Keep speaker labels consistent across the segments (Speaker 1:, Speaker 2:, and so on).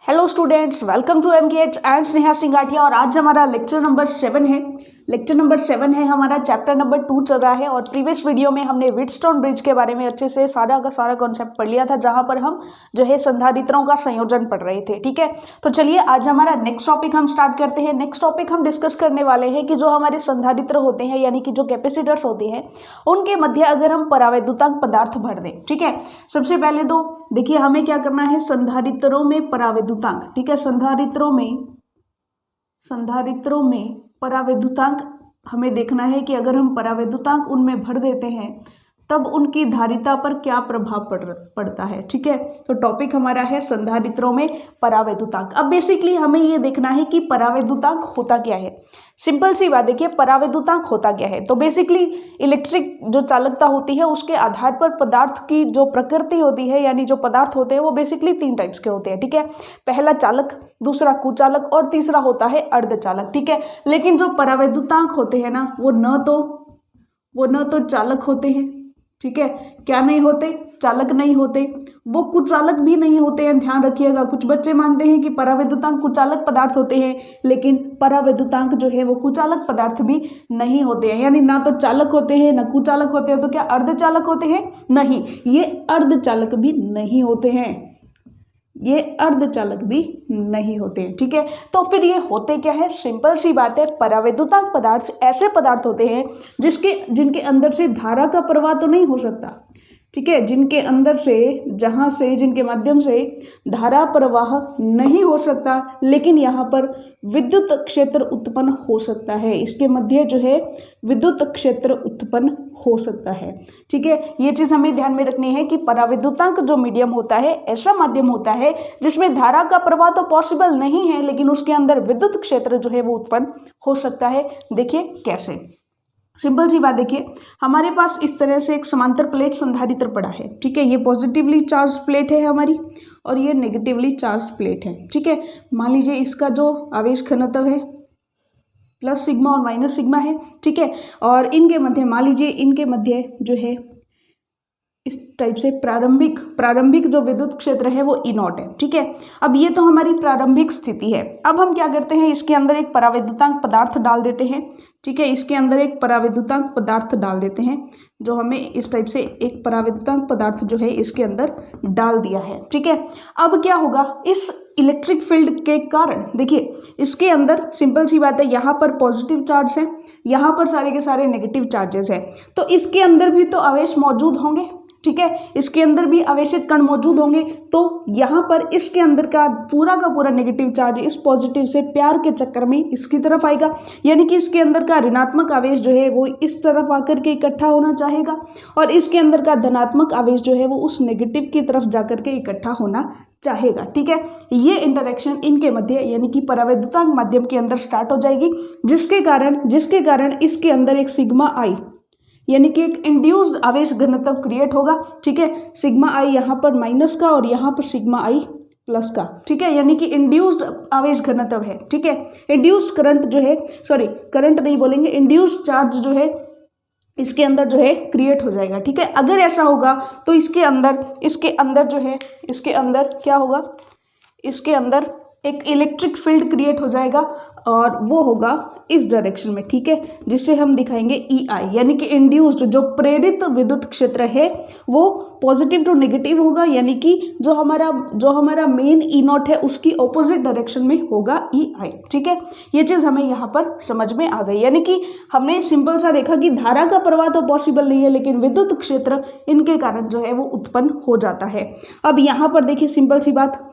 Speaker 1: Hello students, welcome to MKH। I am Sneha Singathia और आज हमारा लेक्चर नंबर 7 है। लेक्चर नंबर 7 है हमारा, चैप्टर नंबर 2 चल रहा है। और प्रीवियस वीडियो में हमने व्हीटस्टोन ब्रिज के बारे में अच्छे से सारा का सारा कॉन्सेप्ट पढ़ लिया था, जहां पर हम जो है संधारित्रों का संयोजन पढ़ रहे थे। ठीक है, तो चलिए आज हमारा नेक्स्ट टॉपिक हम स्टार्ट करते हैं। नेक्स्ट टॉपिक हम डिस्कस करने वाले हैं कि जो हमारे संधारित्र होते हैं यानी कि जो कैपेसिटर्स होते हैं, उनके मध्य अगर हम परावैद्युतांक पदार्थ भर दें। ठीक है, सबसे पहले तो देखिए हमें क्या करना है, संधारित्रों में परावैद्युतांक। ठीक है, संधारित्रों में परावैद्युतांक हमें देखना है कि अगर हम परावैद्युतांक उनमें भर देते हैं तब उनकी धारिता पर क्या प्रभाव पड़ता है। ठीक है, तो टॉपिक हमारा है संधारित्रों में परावैद्युतांक। अब बेसिकली हमें ये देखना है कि परावैद्युतांक होता क्या है। सिंपल सी बात, देखिए परावैद्युतांक होता क्या है। तो बेसिकली इलेक्ट्रिक जो चालकता होती है उसके आधार पर पदार्थ की जो प्रकृति होती है, यानी जो पदार्थ होते हैं वो बेसिकली 3 टाइप्स के होते हैं। ठीक है, पहला चालक, दूसरा कुचालक और तीसरा होता है अर्धचालक। ठीक है, लेकिन जो परावैद्युतांक होते हैं ना, वो न तो चालक होते हैं, ठीक है, क्या नहीं होते, चालक नहीं होते, वो कुचालक भी नहीं होते हैं। ध्यान रखिएगा, कुछ बच्चे मानते हैं कि परावैद्युतांक कुचालक पदार्थ होते हैं, लेकिन परावैद्युतांक जो है वो कुचालक पदार्थ भी नहीं होते हैं। यानी ना तो चालक होते हैं ना कुचालक होते हैं, तो क्या अर्धचालक होते हैं? नहीं, ये अर्धचालक भी नहीं होते हैं, ये अर्धचालक भी नहीं होते हैं। ठीक है, तो फिर ये होते क्या है? सिंपल सी बात है, परावैद्युतांक पदार्थ ऐसे पदार्थ होते हैं जिनके अंदर से धारा का प्रवाह तो नहीं हो सकता। ठीक है, जिनके अंदर से जिनके माध्यम से धारा प्रवाह नहीं हो सकता, लेकिन यहाँ पर विद्युत क्षेत्र उत्पन्न हो सकता है। इसके मध्य जो है विद्युत क्षेत्र उत्पन्न हो सकता है। ठीक है, ये चीज़ हमें ध्यान में रखनी है कि परावैद्युतांक जो मीडियम होता है ऐसा माध्यम होता है जिसमें धारा का प्रवाह तो पॉसिबल नहीं है, लेकिन उसके अंदर विद्युत क्षेत्र जो है वो उत्पन्न हो सकता है। देखिए कैसे, सिंपल सी बात, देखिए हमारे पास इस तरह से एक समांतर प्लेट संधारित्र पड़ा है। ठीक है, ये पॉजिटिवली चार्ज प्लेट है हमारी और ये नेगेटिवली चार्ज प्लेट है। ठीक है, मान लीजिए इसका जो आवेश घनत्व है प्लस सिग्मा और माइनस सिग्मा है। ठीक है, और इनके मध्य मान लीजिए इनके मध्य जो है इस टाइप से प्रारंभिक जो विद्युत क्षेत्र है वो E0 है। ठीक है, अब ये तो हमारी प्रारंभिक स्थिति है। अब हम क्या करते हैं, इसके अंदर एक परावैद्युतांक पदार्थ डाल देते हैं। ठीक है, इसके अंदर एक परावैद्युतांक पदार्थ डाल देते हैं, जो हमें इस टाइप से एक परावैद्युतांक पदार्थ जो है इसके अंदर डाल दिया है। ठीक है, अब क्या होगा, इस इलेक्ट्रिक फील्ड के कारण देखिए इसके अंदर सिंपल सी बात है, यहाँ पर पॉजिटिव चार्ज है, यहाँ पर सारे के सारे नेगेटिव चार्जेस है, तो इसके अंदर भी तो आवेश मौजूद होंगे। ठीक है, इसके अंदर भी आवेशित कण मौजूद होंगे, तो यहाँ पर इसके अंदर का पूरा नेगेटिव चार्ज इस पॉजिटिव से प्यार के चक्कर में इसकी तरफ आएगा, यानी कि इसके अंदर का ऋणात्मक आवेश जो है वो इस तरफ आकर के इकट्ठा होना चाहेगा और इसके अंदर का धनात्मक आवेश जो है वो उस नेगेटिव की तरफ जाकर के इकट्ठा होना चाहेगा। ठीक है, ये इंटरेक्शन इनके मध्य यानी कि परावैद्युतांक माध्यम के अंदर स्टार्ट हो जाएगी, जिसके कारण इसके अंदर एक सिग्मा आई यानी कि एक इंड्यूस्ड आवेश घनत्व क्रिएट होगा। ठीक है, सिग्मा आई यहाँ पर माइनस का और यहाँ पर सिग्मा आई प्लस का। ठीक है, यानी कि इंड्यूस्ड आवेश घनत्व है। ठीक है, इंड्यूस्ड करंट जो है, सॉरी करंट नहीं बोलेंगे, इंड्यूस्ड चार्ज जो है इसके अंदर जो है क्रिएट हो जाएगा। ठीक है, अगर ऐसा होगा तो इसके अंदर जो है इसके अंदर क्या होगा, इसके अंदर एक इलेक्ट्रिक फील्ड क्रिएट हो जाएगा और वो होगा इस डायरेक्शन में। ठीक है, जिसे हम दिखाएंगे EI, यानी कि इंड्यूस्ड जो प्रेरित विद्युत क्षेत्र है वो पॉजिटिव टू नेगेटिव होगा, यानी कि जो हमारा मेन E0 है उसकी ऑपोजिट डायरेक्शन में होगा EI। ठीक है, ये चीज़ हमें यहाँ पर समझ में आ गई, यानी कि हमने सिंपल सा देखा कि धारा का प्रवाह तो पॉसिबल नहीं है, लेकिन विद्युत क्षेत्र इनके कारण जो है वो उत्पन्न हो जाता है। अब यहाँ पर देखिए सिंपल सी बात,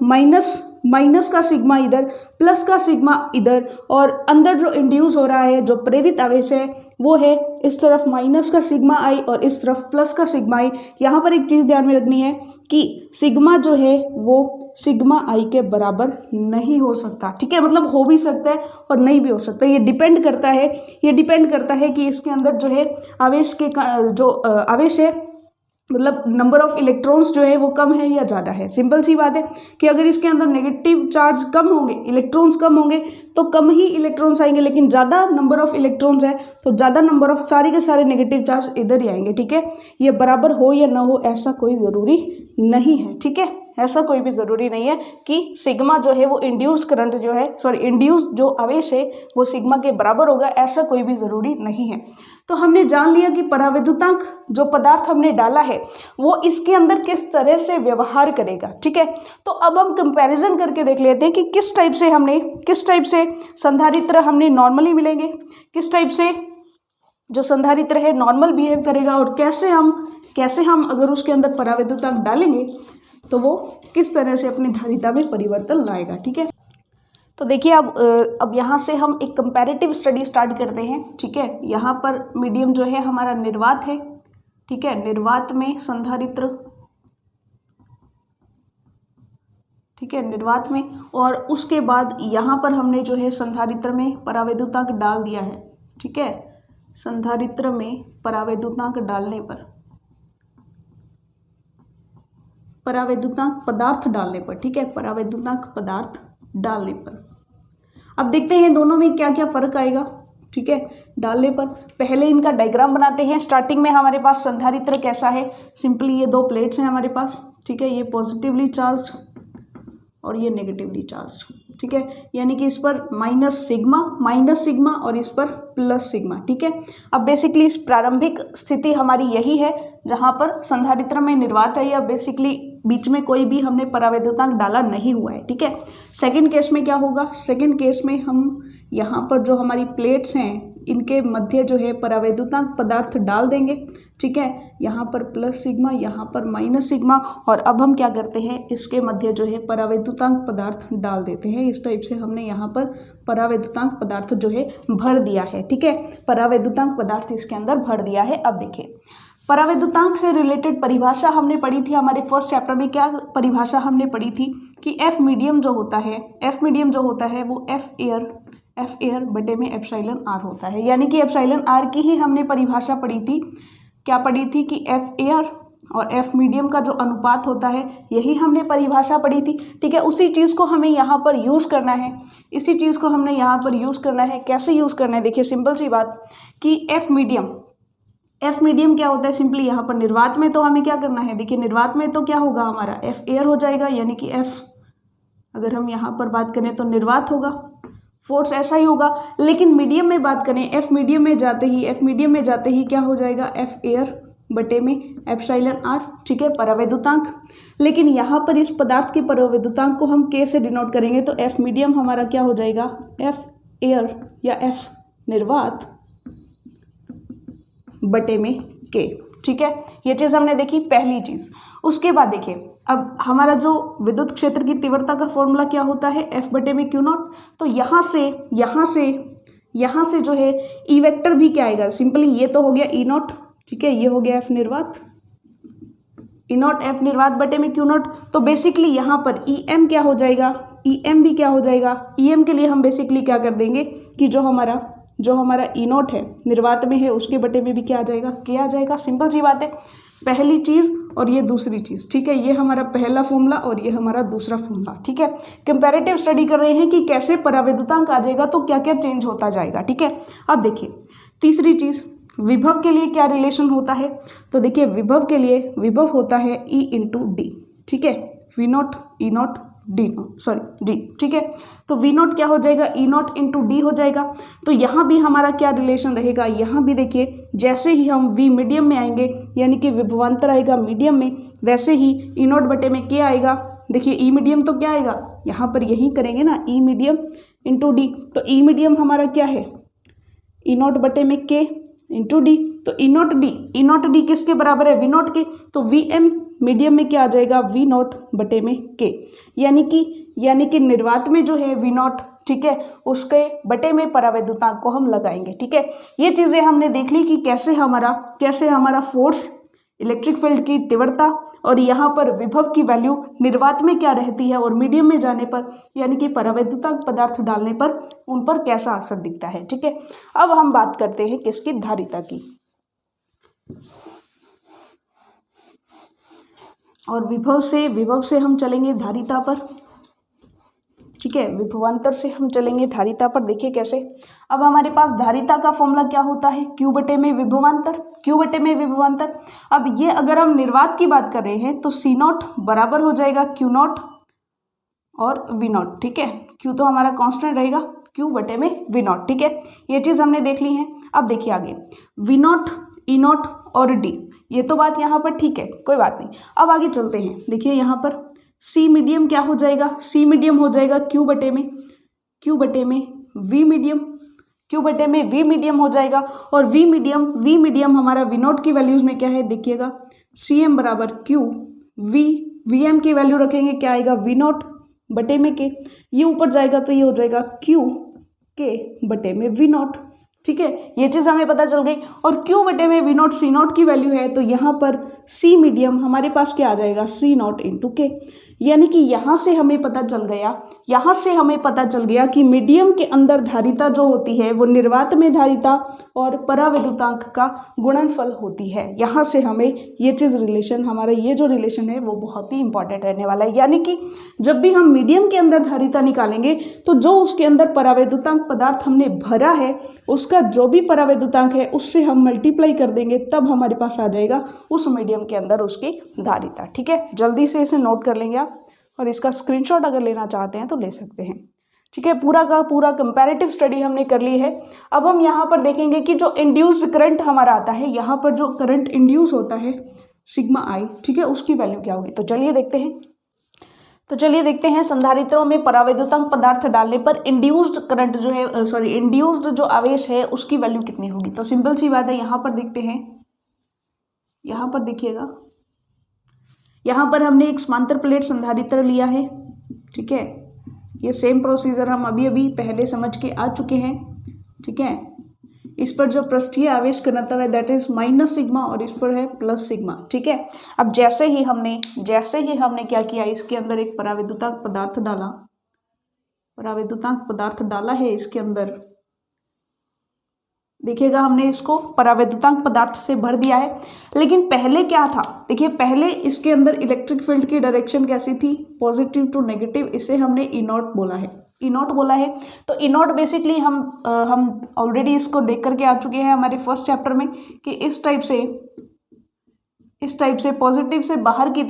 Speaker 1: माइनस का सिग्मा इधर, प्लस का सिग्मा इधर, और अंदर जो इंड्यूस हो रहा है जो प्रेरित आवेश है वो है इस तरफ माइनस का सिग्मा आई और इस तरफ प्लस का सिग्मा आई। यहाँ पर एक चीज़ ध्यान में रखनी है कि सिग्मा जो है वो सिग्मा आई के बराबर नहीं हो सकता। ठीक है, मतलब हो भी सकता है और नहीं भी हो सकता, ये डिपेंड करता है कि इसके अंदर जो है आवेश है, मतलब नंबर ऑफ इलेक्ट्रॉन्स जो है वो कम है या ज़्यादा है। सिंपल सी बात है कि अगर इसके अंदर नेगेटिव चार्ज कम होंगे, इलेक्ट्रॉन्स कम होंगे तो कम ही इलेक्ट्रॉन्स आएंगे, लेकिन ज़्यादा नंबर ऑफ इलेक्ट्रॉन्स है तो ज़्यादा नंबर ऑफ सारे के सारे नेगेटिव चार्ज इधर ही आएंगे। ठीक है, ये बराबर हो या ना हो ऐसा कोई ज़रूरी नहीं है। ठीक है, ऐसा कोई भी ज़रूरी नहीं है कि सिग्मा जो है वो इंड्यूस्ड करंट जो है इंड्यूस्ड जो आवेश है वो सिग्मा के बराबर होगा, ऐसा कोई भी ज़रूरी नहीं है। तो हमने जान लिया कि परावैद्युतांक जो पदार्थ हमने डाला है वो इसके अंदर किस तरह से व्यवहार करेगा, ठीक है। तो अब हम कंपैरिजन करके देख लेते हैं कि किस टाइप से संधारित्र हमने नॉर्मली मिलेंगे, किस टाइप से जो संधारित्र है नॉर्मल बिहेव करेगा, और कैसे हम अगर उसके अंदर परावैद्युतांक डालेंगे तो वो किस तरह से अपनी धारिता में परिवर्तन लाएगा, ठीक है। तो देखिए अब यहाँ से हम एक कंपैरेटिव स्टडी स्टार्ट करते हैं, ठीक है। यहाँ पर मीडियम जो है हमारा निर्वात है, ठीक है, निर्वात में संधारित्र, ठीक है, निर्वात में, और उसके बाद यहाँ पर हमने जो है संधारित्र में परावैद्युतांक डाल दिया है, ठीक है। संधारित्र में परावैद्युतांक डालने पर, परावैद्युतांक पदार्थ डालने पर, ठीक है, परावैद्युतांक पदार्थ डालने पर अब देखते हैं दोनों में क्या क्या फर्क आएगा, ठीक है, डालने पर। पहले इनका डायग्राम बनाते हैं। स्टार्टिंग में हमारे पास संधारित्र कैसा है, सिंपली ये 2 प्लेट्स हैं हमारे पास, ठीक है, ये पॉजिटिवली चार्ज और ये नेगेटिवली चार्ज, ठीक है, यानी कि इस पर माइनस सिग्मा और इस पर प्लस सिग्मा, ठीक है। अब बेसिकली इस प्रारंभिक स्थिति हमारी यही है जहाँ पर संधारित्र में निर्वात है, या बेसिकली बीच में कोई भी हमने परावैद्युतांक डाला नहीं हुआ है, ठीक है। सेकंड केस में क्या होगा, सेकंड केस में हम यहाँ पर जो हमारी प्लेट्स हैं इनके मध्य जो है परावैद्युतांक पदार्थ डाल देंगे, ठीक है, यहाँ पर प्लस सिग्मा, यहाँ पर माइनस सिग्मा, और अब हम क्या करते हैं, इसके मध्य जो है परावैद्युतांक पदार्थ डाल देते हैं। इस टाइप से हमने यहाँ पर परावैद्युतांक पदार्थ जो है भर दिया है, ठीक है, परावैद्युतांक पदार्थ इसके अंदर भर दिया है। अब देखिए परावैद्युतांक से रिलेटेड परिभाषा हमने पढ़ी थी हमारे फर्स्ट चैप्टर में। क्या परिभाषा हमने पढ़ी थी कि एफ मीडियम जो होता है वो एफ एयर बटे में एप्सिलॉन आर होता है, यानी कि एप्सिलॉन आर की ही हमने परिभाषा पढ़ी थी। क्या पढ़ी थी कि एफ एयर और एफ मीडियम का जो अनुपात होता है यही हमने परिभाषा पढ़ी थी, ठीक है। उसी चीज़ को हमें यहाँ पर यूज़ करना है, इसी चीज़ को हमने यहाँ पर यूज़ करना है। कैसे यूज़ करना है, देखिए सिंपल सी बात कि एफ मीडियम क्या होता है, सिंपली यहाँ पर निर्वात में तो हमें क्या करना है, देखिए निर्वात में तो क्या होगा हमारा एफ एयर हो जाएगा, यानी कि एफ अगर हम यहाँ पर बात करें तो निर्वात होगा, फोर्स ऐसा ही होगा। लेकिन मीडियम में बात करें, एफ मीडियम में जाते ही क्या हो जाएगा, एफ एयर बटे में एप्सिलॉन आर, ठीक है, परावैद्युतांक। लेकिन यहाँ पर इस पदार्थ के परावैद्युतांक को हम के से डिनोट करेंगे, तो एफ मीडियम हमारा क्या हो जाएगा, एफ एयर या एफ निर्वात बटे में के, ठीक है। ये चीज़ हमने देखी पहली चीज़। उसके बाद देखिए अब हमारा जो विद्युत क्षेत्र की तीव्रता का फॉर्मूला क्या होता है, एफ बटे में क्यू नॉट। तो यहाँ से जो है ई वेक्टर भी क्या आएगा, सिंपली ये तो हो गया ई नॉट, ठीक है, ये हो गया एफ निर्वात, ई नॉट एफ निर्वात बटे में क्यू नॉट। तो बेसिकली यहाँ पर ई एम क्या हो जाएगा, ई एम भी क्या हो जाएगा, ई एम के लिए हम बेसिकली क्या कर देंगे कि जो हमारा ई नॉट है निर्वात में है उसके बटे में भी क्या आ जाएगा, के आ जाएगा। सिंपल सी बात है, पहली चीज़ और ये दूसरी चीज़, ठीक है, ये हमारा पहला फॉर्मूला और ये हमारा दूसरा फॉर्मूला, ठीक है। कंपैरेटिव स्टडी कर रहे हैं कि कैसे परावैद्युतांक आ जाएगा तो क्या क्या चेंज होता जाएगा, ठीक है। अब देखिए तीसरी चीज़, विभव के लिए क्या रिलेशन होता है, तो देखिए विभव के लिए विभव होता है ई इंटू डी, ठीक है, v naught e naught d d, ठीक है। तो वी नॉट क्या हो जाएगा, ई नॉट इंटू डी हो जाएगा। तो यहाँ भी हमारा क्या रिलेशन रहेगा, यहाँ भी देखिए जैसे ही हम वी मीडियम में आएंगे यानी कि विभवांतर आएगा मीडियम में, वैसे ही ई नॉट बटे में के आएगा। देखिए ई मीडियम तो क्या आएगा, यहाँ पर यही करेंगे ना, ई मीडियम इंटू डी। तो ई मीडियम हमारा क्या है, ई नॉट बटे में के इंटू डी। तो ई नॉट डी किसके बराबर है, वी नॉट के। तो वी एम मीडियम में क्या आ जाएगा, वी नॉट बटे में के, यानी कि निर्वात में जो है वी नॉट, ठीक है, उसके बटे में परावैद्युतांक को हम लगाएंगे, ठीक है। ये चीज़ें हमने देख ली कि कैसे हमारा फोर्स, इलेक्ट्रिक फील्ड की तीव्रता और यहाँ पर विभव की वैल्यू निर्वात में क्या रहती है और मीडियम में जाने पर यानी कि परावैद्युतांक पदार्थ डालने पर उन पर कैसा असर दिखता है, ठीक है। अब हम बात करते हैं किसकी, धारिता की। और विभव से हम चलेंगे धारिता पर, ठीक है, विभवांतर से हम चलेंगे धारिता पर। देखिए कैसे, अब हमारे पास धारिता का फॉर्मूला क्या होता है, Q बटे में विभवांतर, Q बटे में विभवांतर। अब ये अगर हम निर्वात की बात कर रहे हैं तो C नॉट बराबर हो जाएगा Q नॉट और V नॉट, ठीक है। Q तो हमारा कांस्टेंट रहेगा, Q बटे में V नॉट, ठीक है। ये चीज़ हमने देख ली है। अब देखिए आगे, V नॉट, E नॉट और D, ये तो बात यहाँ पर ठीक है, कोई बात नहीं। अब आगे चलते हैं। देखिए यहाँ पर C मीडियम क्या हो जाएगा, C मीडियम हो जाएगा Q बटे में V मीडियम, Q बटे में V मीडियम हो जाएगा। और V मीडियम हमारा V नॉट की वैल्यूज़ में क्या है देखिएगा, CM बराबर Q, VM की वैल्यू रखेंगे, क्या आएगा V नॉट बटे में K, ये ऊपर जाएगा तो ये हो जाएगा Q K बटे में V नॉट, ठीक है। ये चीज़ हमें पता चल गई। और Q बटे में V नॉट C नॉट की वैल्यू है, तो यहाँ पर C मीडियम हमारे पास क्या आ जाएगा, C नॉट इंटू K। यानी कि यहाँ से हमें पता चल गया कि मीडियम के अंदर धारिता जो होती है वो निर्वात में धारिता और परावैद्युतांक का गुणनफल होती है। यहाँ से हमें ये चीज़ रिलेशन, हमारा ये जो रिलेशन है वो बहुत ही इंपॉर्टेंट रहने वाला है। यानी कि जब भी हम मीडियम के अंदर धारिता निकालेंगे तो जो उसके अंदर परावैद्युतांक पदार्थ हमने भरा है उसका जो भी परावैद्युतांक है उससे हम मल्टीप्लाई कर देंगे, तब हमारे पास आ जाएगा उस मीडियम के अंदर उसकी धारिता, ठीक है। जल्दी से इसे नोट कर लेंगे आप, और इसका स्क्रीनशॉट अगर लेना चाहते हैं तो ले सकते हैं, ठीक है। पूरा का पूरा कंपैरेटिव स्टडी हमने कर ली है। अब हम यहाँ पर देखेंगे कि जो इंड्यूस्ड करंट हमारा आता है, यहाँ पर जो करंट इंड्यूस होता है सिग्मा आई, ठीक है, उसकी वैल्यू क्या होगी। तो चलिए देखते हैं संधारित्रों में परावैद्युतांक पदार्थ डालने पर इंड्यूस्ड करंट जो है, इंड्यूस्ड जो आवेश है उसकी वैल्यू कितनी होगी। तो सिंपल सी बात है, यहाँ पर देखते हैं, यहाँ पर देखिएगा, यहाँ पर हमने एक समांतर प्लेट संधारित्र लिया है, ठीक है। ये सेम प्रोसीजर हम अभी पहले समझ के आ चुके हैं, ठीक है। इस पर जो पृष्ठीय आवेश घनत्व है दैट इज माइनस सिग्मा और इस पर है प्लस सिग्मा, ठीक है। अब जैसे ही हमने क्या किया, इसके अंदर एक परावैद्युतांक पदार्थ डाला है इसके अंदर, देखिएगा हमने इसको परावैद्युतांक पदार्थ से भर दिया है। लेकिन पहले क्या था, देखिए पहले इसके अंदर इलेक्ट्रिक फील्ड की डायरेक्शन कैसी थी, पॉजिटिव टू नेगेटिव, इसे हमने ई नॉट बोला है। तो ई नॉट बेसिकली हम ऑलरेडी इसको देख करके आ चुके हैं हमारे फर्स्ट चैप्टर में कि इस टाइप से पॉजिटिव से बाहर की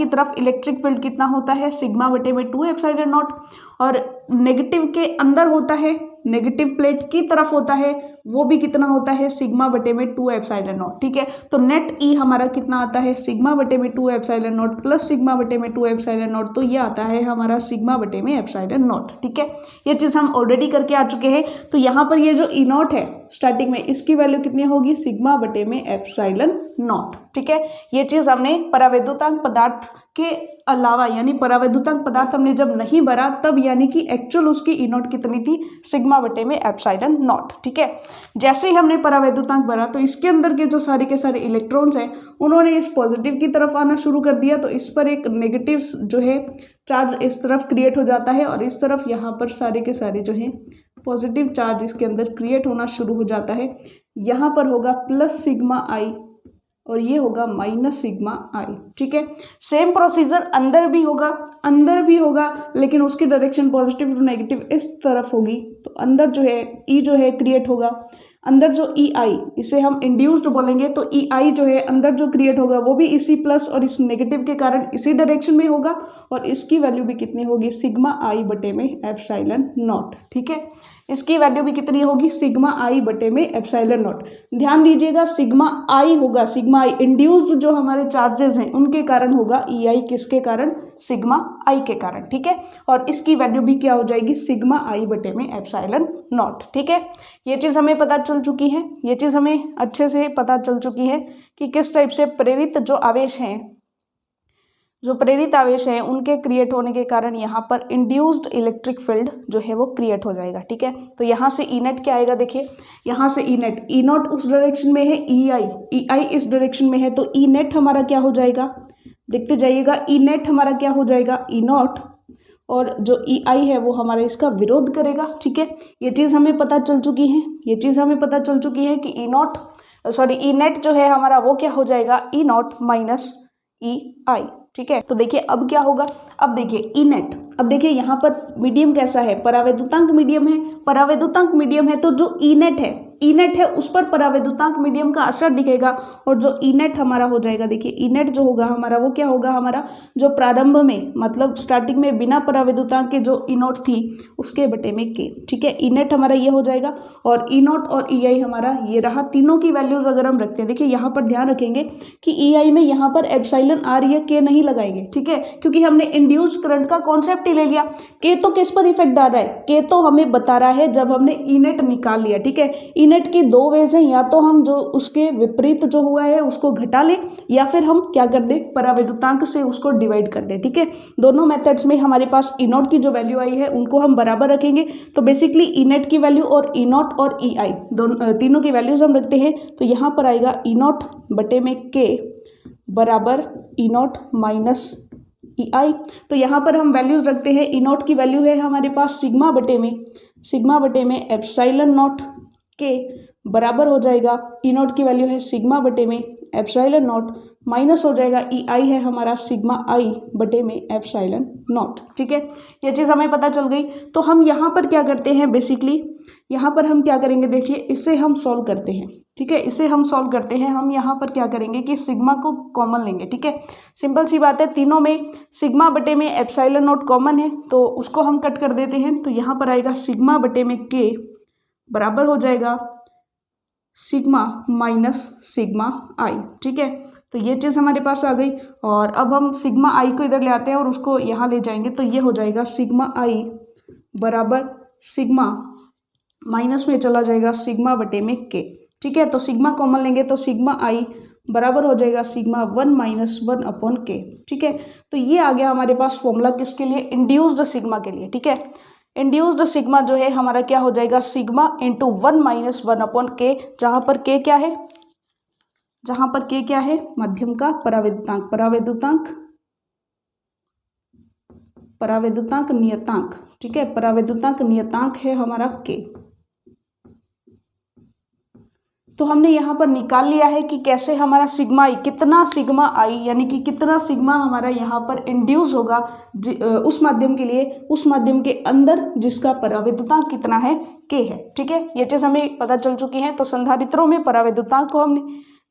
Speaker 1: तरफ इलेक्ट्रिक फील्ड कितना होता है, सिग्मा बटे में 2 एप्सिलॉन नॉट, और नेगेटिव के अंदर होता है, नेगेटिव प्लेट की तरफ होता है, वो भी कितना होता है, सिग्मा बटे में 2 एप्सिलॉन नॉट, ठीक है। तो नेट ई हमारा कितना आता है, सिग्मा बटे में 2 एप्सिलॉन नॉट प्लस सिग्मा बटे में 2 एप्सिलॉन नॉट, तो ये आता है हमारा सिग्मा बटे में एप्सिलॉन नॉट, ठीक है। ये चीज़ हम ऑलरेडी करके आ चुके हैं। तो यहाँ पर ये जो ई नॉट है स्टार्टिंग में, इसकी वैल्यू कितनी होगी, सिग्मा बटे में एप्सिलॉन नॉट, ठीक है। ये चीज़ हमने परावैद्युतांक पदार्थ के अलावा, यानी परावैद्युतांक पदार्थ हमने जब नहीं भरा तब, यानी कि एक्चुअल उसकी ई नॉट कितनी थी, सिग्मा बटे में एप्सिलॉन नॉट, ठीक है। जैसे ही हमने परावैद्युतांक भरा तो इसके अंदर के जो सारे के सारे इलेक्ट्रॉन्स हैं उन्होंने इस पॉजिटिव की तरफ आना शुरू कर दिया, तो इस पर एक नेगेटिव जो है चार्ज इस तरफ क्रिएट हो जाता है, और इस तरफ यहाँ पर सारे के सारे जो है पॉजिटिव चार्ज इसके अंदर क्रिएट होना शुरू हो जाता है। यहाँ पर होगा प्लस सिग्मा आई और ये होगा माइनस सिग्मा आई, ठीक है। सेम प्रोसीजर अंदर भी होगा, लेकिन उसकी डायरेक्शन पॉजिटिव टू नेगेटिव इस तरफ होगी। तो अंदर जो है ई जो है क्रिएट होगा, अंदर जो ई आई, इसे हम इंड्यूस्ड बोलेंगे, तो ई आई जो है अंदर जो क्रिएट होगा वो भी इसी प्लस और इस नेगेटिव के कारण इसी डायरेक्शन में होगा, और इसकी वैल्यू भी कितनी होगी, सिग्मा आई बटे में एप्सिलॉन नॉट, ठीक है। इसकी वैल्यू भी कितनी होगी, सिग्मा आई बटे में एप्सिलॉन नॉट। ध्यान दीजिएगा सिग्मा आई होगा, सिग्मा आई इंड्यूस्ड जो हमारे चार्जेस हैं उनके कारण होगा, ई आई किसके कारण, सिग्मा आई के कारण, ठीक है। और इसकी वैल्यू भी क्या हो जाएगी, सिग्मा आई बटे में एप्सिलॉन नॉट, ठीक है। ये चीज़ हमें पता चल चुकी है, ये चीज़ हमें अच्छे से पता चल चुकी है कि किस टाइप से प्रेरित जो आवेश हैं उनके क्रिएट होने के कारण यहाँ पर इंड्यूस्ड इलेक्ट्रिक फील्ड जो है वो क्रिएट हो जाएगा, ठीक है। तो यहाँ से ई नेट क्या आएगा, देखिए यहाँ से ई नेट, ई नॉट उस डायरेक्शन में है, ई आई इस डायरेक्शन में है, तो ई नेट हमारा क्या हो जाएगा, देखते जाइएगा, ई नेट हमारा क्या हो जाएगा, ई नॉट, और जो ई आई है वो हमारा इसका विरोध करेगा, ठीक है। ये चीज़ हमें पता चल चुकी है कि ई नेट जो है हमारा वो क्या हो जाएगा, ई नॉट माइनस ई आई, ठीक है। तो देखिए अब क्या होगा, अब देखिए ई नेट, अब देखिए यहाँ पर मीडियम कैसा है, परावैद्युतांक मीडियम है, परावैद्युतांक मीडियम है तो जो ई नेट है, ई नेट है उस पर परावैद्युतांक मीडियम का असर दिखेगा और जो ई नेट हमारा हो जाएगा, देखिए ई नेट जो होगा हमारा वो क्या होगा, हमारा जो प्रारंभ में मतलब स्टार्टिंग में बिना परावैद्युतांक के जो ई नोट थी उसके बटे में के, ठीक है। ई नेट हमारा ये हो जाएगा और ई नोट और ई आई हमारा ये रहा, तीनों की वैल्यूज अगर हम रखते हैं, देखिए यहाँ पर ध्यान रखेंगे कि ई आई में यहाँ पर एप्सिलॉन आर या के नहीं लगाएंगे, ठीक है, क्योंकि हमने इंड्यूस्ड करंट का कॉन्सेप्ट ही ले लिया। के तो किस पर इफेक्ट डाल रहा है, के तो हमें बता रहा है जब हमने ई नेट निकाल लिया, ठीक है। ई नेट की दो वेज हैं, या तो हम जो उसके विपरीत जो हुआ है उसको घटा ले या फिर हम क्या कर दे, परावैद्युतांक से उसको डिवाइड कर दे, ठीक है। दोनों मेथड्स में हमारे पास ई नोट की जो वैल्यू आई है उनको हम बराबर रखेंगे। तो बेसिकली ई नेट की वैल्यू और ई नोट और ई आई दोनों तीनों की वैल्यूज हम रखते हैं, तो यहाँ पर आएगा ई नोट बटे में के बराबर ई नोट माइनस ई आई। तो यहाँ पर हम वैल्यूज रखते हैं, ई नोट की वैल्यू है हमारे पास सिग्मा बटे में एप्सिलॉन नोट के बराबर हो जाएगा, ई नोट की वैल्यू है सिग्मा बटे में एप्सिलॉन नोट माइनस हो जाएगा ई आई है हमारा सिग्मा आई बटे में एप्सिलॉन नोट, ठीक है। ये चीज़ हमें पता चल गई। तो हम यहाँ पर क्या करते हैं, बेसिकली यहाँ पर हम क्या करेंगे, देखिए इसे हम सॉल्व करते हैं, ठीक है, इसे हम सॉल्व करते हैं। हम यहाँ पर क्या करेंगे कि सिग्मा को कॉमन लेंगे, ठीक है, सिंपल सी बात है, तीनों में सिग्मा बटे में एप्सिलॉन नोट कॉमन है तो उसको हम कट कर देते हैं। तो यहाँ पर आएगा सिग्मा बटे में के बराबर हो जाएगा सिग्मा माइनस सिग्मा आई, ठीक है। तो ये चीज़ हमारे पास आ गई और अब हम सिग्मा आई को इधर ले आते हैं और उसको यहाँ ले जाएंगे, तो ये हो जाएगा सिग्मा आई बराबर सिग्मा माइनस में चला जाएगा सिग्मा बटे में के, ठीक है। तो सिग्मा कॉमन लेंगे तो सिग्मा आई बराबर हो जाएगा सिग्मा 1 माइनस 1 अपॉन के, ठीक है। तो ये आ गया हमारे पास फॉर्मूला किसके लिए, इंड्यूस्ड सिग्मा के लिए, ठीक है। इंड्यूस्ड सिग्मा जो है हमारा क्या हो जाएगा, सिग्मा इंटू 1 माइनस 1 अपॉन के, जहाँ पर के क्या है, माध्यम का परावैद्युतांक नियतांक, ठीक है, परावैद्युतांक नियतांक है हमारा के। तो हमने यहाँ पर निकाल लिया है कि कैसे हमारा सिग्मा आई, कितना सिग्मा आई यानी कि कितना सिग्मा हमारा यहाँ पर इंड्यूस होगा उस माध्यम के लिए, उस माध्यम के अंदर जिसका परावैद्युतांक कितना है, के है, ठीक है। ये चीज़ हमें पता चल चुकी है। तो संधारित्रों में परावैद्युतांक को हमने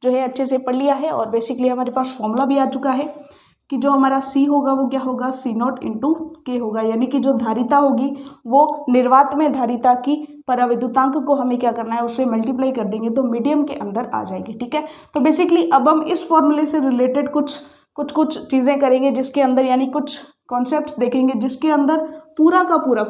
Speaker 1: जो है अच्छे से पढ़ लिया है और बेसिकली हमारे पास फॉर्मूला भी आ चुका है कि जो हमारा C होगा वो क्या होगा, C नॉट इंटू के होगा, यानी कि जो धारिता होगी वो निर्वात में धारिता की परावैद्युतांक को हमें क्या करना है, उससे मल्टीप्लाई कर देंगे तो मीडियम के अंदर आ जाएगी, ठीक है। तो बेसिकली अब हम इस फॉर्मूले से रिलेटेड कुछ चीज़ें करेंगे जिसके अंदर, यानी कुछ कॉन्सेप्ट्स देखेंगे जिसके अंदर पूरा का पूरा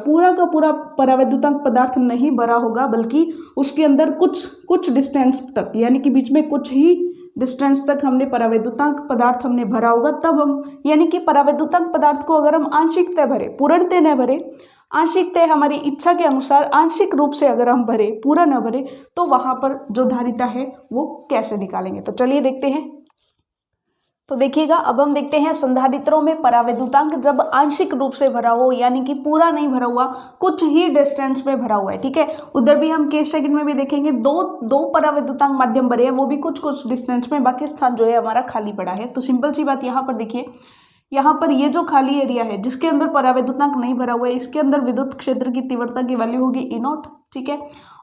Speaker 1: परावैद्युतांक पदार्थ नहीं भरा होगा, बल्कि उसके अंदर कुछ डिस्टेंस तक, यानी कि बीच में कुछ ही डिस्टेंस तक हमने परावैद्युतांक पदार्थ हमने भरा होगा, तब हम, यानी कि परावैद्युतांक पदार्थ को अगर हम आंशिकतः भरे, पूर्णतः न भरे, आंशिकतः हमारी इच्छा के अनुसार आंशिक रूप से अगर हम भरे, पूरा न भरे, तो वहां पर जो धारिता है वो कैसे निकालेंगे। तो चलिए देखते हैं। तो देखिएगा, अब हम देखते हैं संधारित्रों में परावैद्युतांक जब आंशिक रूप से भरा हो, यानी कि पूरा नहीं भरा हुआ, कुछ ही डिस्टेंस में भरा हुआ है, ठीक है। उधर भी हम केस सेकंड में भी देखेंगे, दो परावैद्युतांक माध्यम भरे हैं, वो भी कुछ डिस्टेंस में, बाकी स्थान जो है हमारा खाली पड़ा है। तो सिंपल सी बात, यहाँ पर देखिए, यहाँ पर ये जो खाली एरिया है जिसके अंदर परावैद्युतांक नहीं भरा हुआ है, इसके अंदर विद्युत क्षेत्र की तीव्रता की वैल्यू होगी ई नॉट, ठीक है।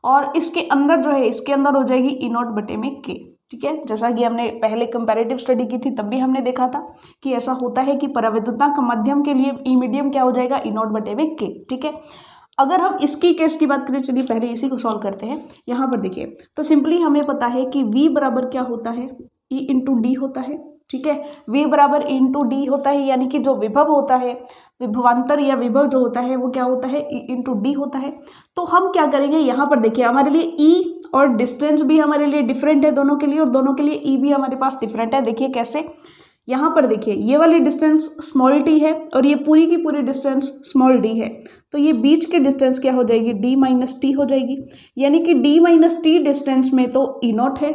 Speaker 1: और इसके अंदर जो है, इसके अंदर हो जाएगी ई नॉट बटे में के, ठीक है। जैसा कि हमने पहले कंपैरेटिव स्टडी की थी तब भी हमने देखा था कि ऐसा होता है कि परावैद्युतांक मध्यम के लिए ई मीडियम क्या हो जाएगा, ई नॉट बटे में के, ठीक है। अगर हम इसकी केस की बात करें, चलिए पहले इसी को सॉल्व करते हैं। यहाँ पर देखिए, तो सिंपली हमें पता है कि V बराबर क्या होता है, E इंटू डी होता है, ठीक है। V बराबर E इंटू डी होता है, यानी कि जो विभव होता है, विभवांतर या विभव जो होता है वो क्या होता है, E इंटू डी होता है। तो हम क्या करेंगे, यहाँ पर देखिए हमारे लिए E और डिस्टेंस भी हमारे लिए डिफरेंट है दोनों के लिए, और दोनों के लिए E भी हमारे पास डिफरेंट है। देखिए कैसे, यहाँ पर देखिए ये वाली डिस्टेंस स्मॉल t है और ये पूरी की पूरी डिस्टेंस स्मॉल d है, तो ये बीच की डिस्टेंस क्या हो जाएगी, d माइनस टी हो जाएगी, यानी कि d माइनस टी डिस्टेंस में तो E नॉट है,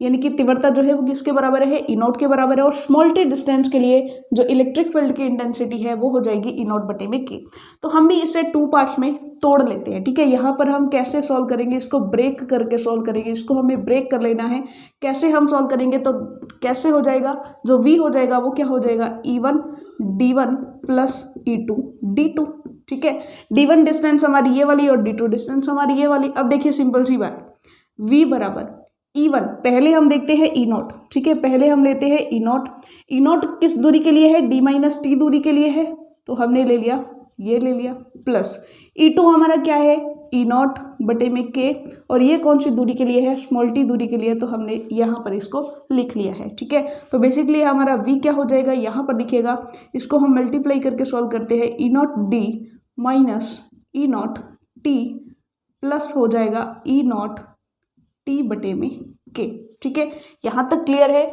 Speaker 1: यानी कि तीव्रता जो है वो किसके बराबर है, ई नॉट के बराबर है। और स्मॉल टी डिस्टेंस के लिए जो इलेक्ट्रिक फील्ड की इंटेंसिटी है वो हो जाएगी ई नॉट बटे में के। तो हम भी इसे 2 पार्ट्स में तोड़ लेते हैं, ठीक है। यहाँ पर हम कैसे सॉल्व करेंगे, इसको ब्रेक करके सॉल्व करेंगे, इसको हमें ब्रेक कर लेना है। कैसे हम सॉल्व करेंगे, तो कैसे हो जाएगा, जो v हो जाएगा वो क्या हो जाएगा, E1 D1 plus E2 D2, ठीक है। D1 डिस्टेंस हमारी ये वाली और D2 डिस्टेंस हमारी ये वाली। अब देखिए सिंपल सी बात, v बराबर E1, पहले हम देखते हैं ई नॉट, ठीक है। पहले हम लेते हैं ई नॉट। ई नॉट किस दूरी के लिए है, d माइनस टी दूरी के लिए है, तो हमने ले लिया, ये ले लिया, प्लस E2 हमारा क्या है, ई नॉट बटे में के, और ये कौन सी दूरी के लिए है, स्मॉल टी दूरी के लिए, तो हमने यहाँ पर इसको लिख लिया है, ठीक है। तो बेसिकली हमारा v क्या हो जाएगा, यहाँ पर दिखेगा, इसको हम मल्टीप्लाई करके सॉल्व करते हैं, e naught d minus e naught t plus हो जाएगा ई नॉट टी बटे में के, ठीक है। यहाँ तक क्लियर है,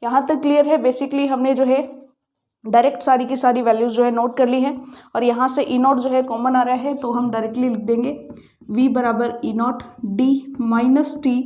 Speaker 1: यहाँ तक क्लियर है। बेसिकली हमने जो है डायरेक्ट सारी की सारी वैल्यूज जो है नोट कर ली हैं, और यहाँ से ई नॉट जो है कॉमन आ रहा है, तो हम डायरेक्टली लिख देंगे v बराबर e naught d minus t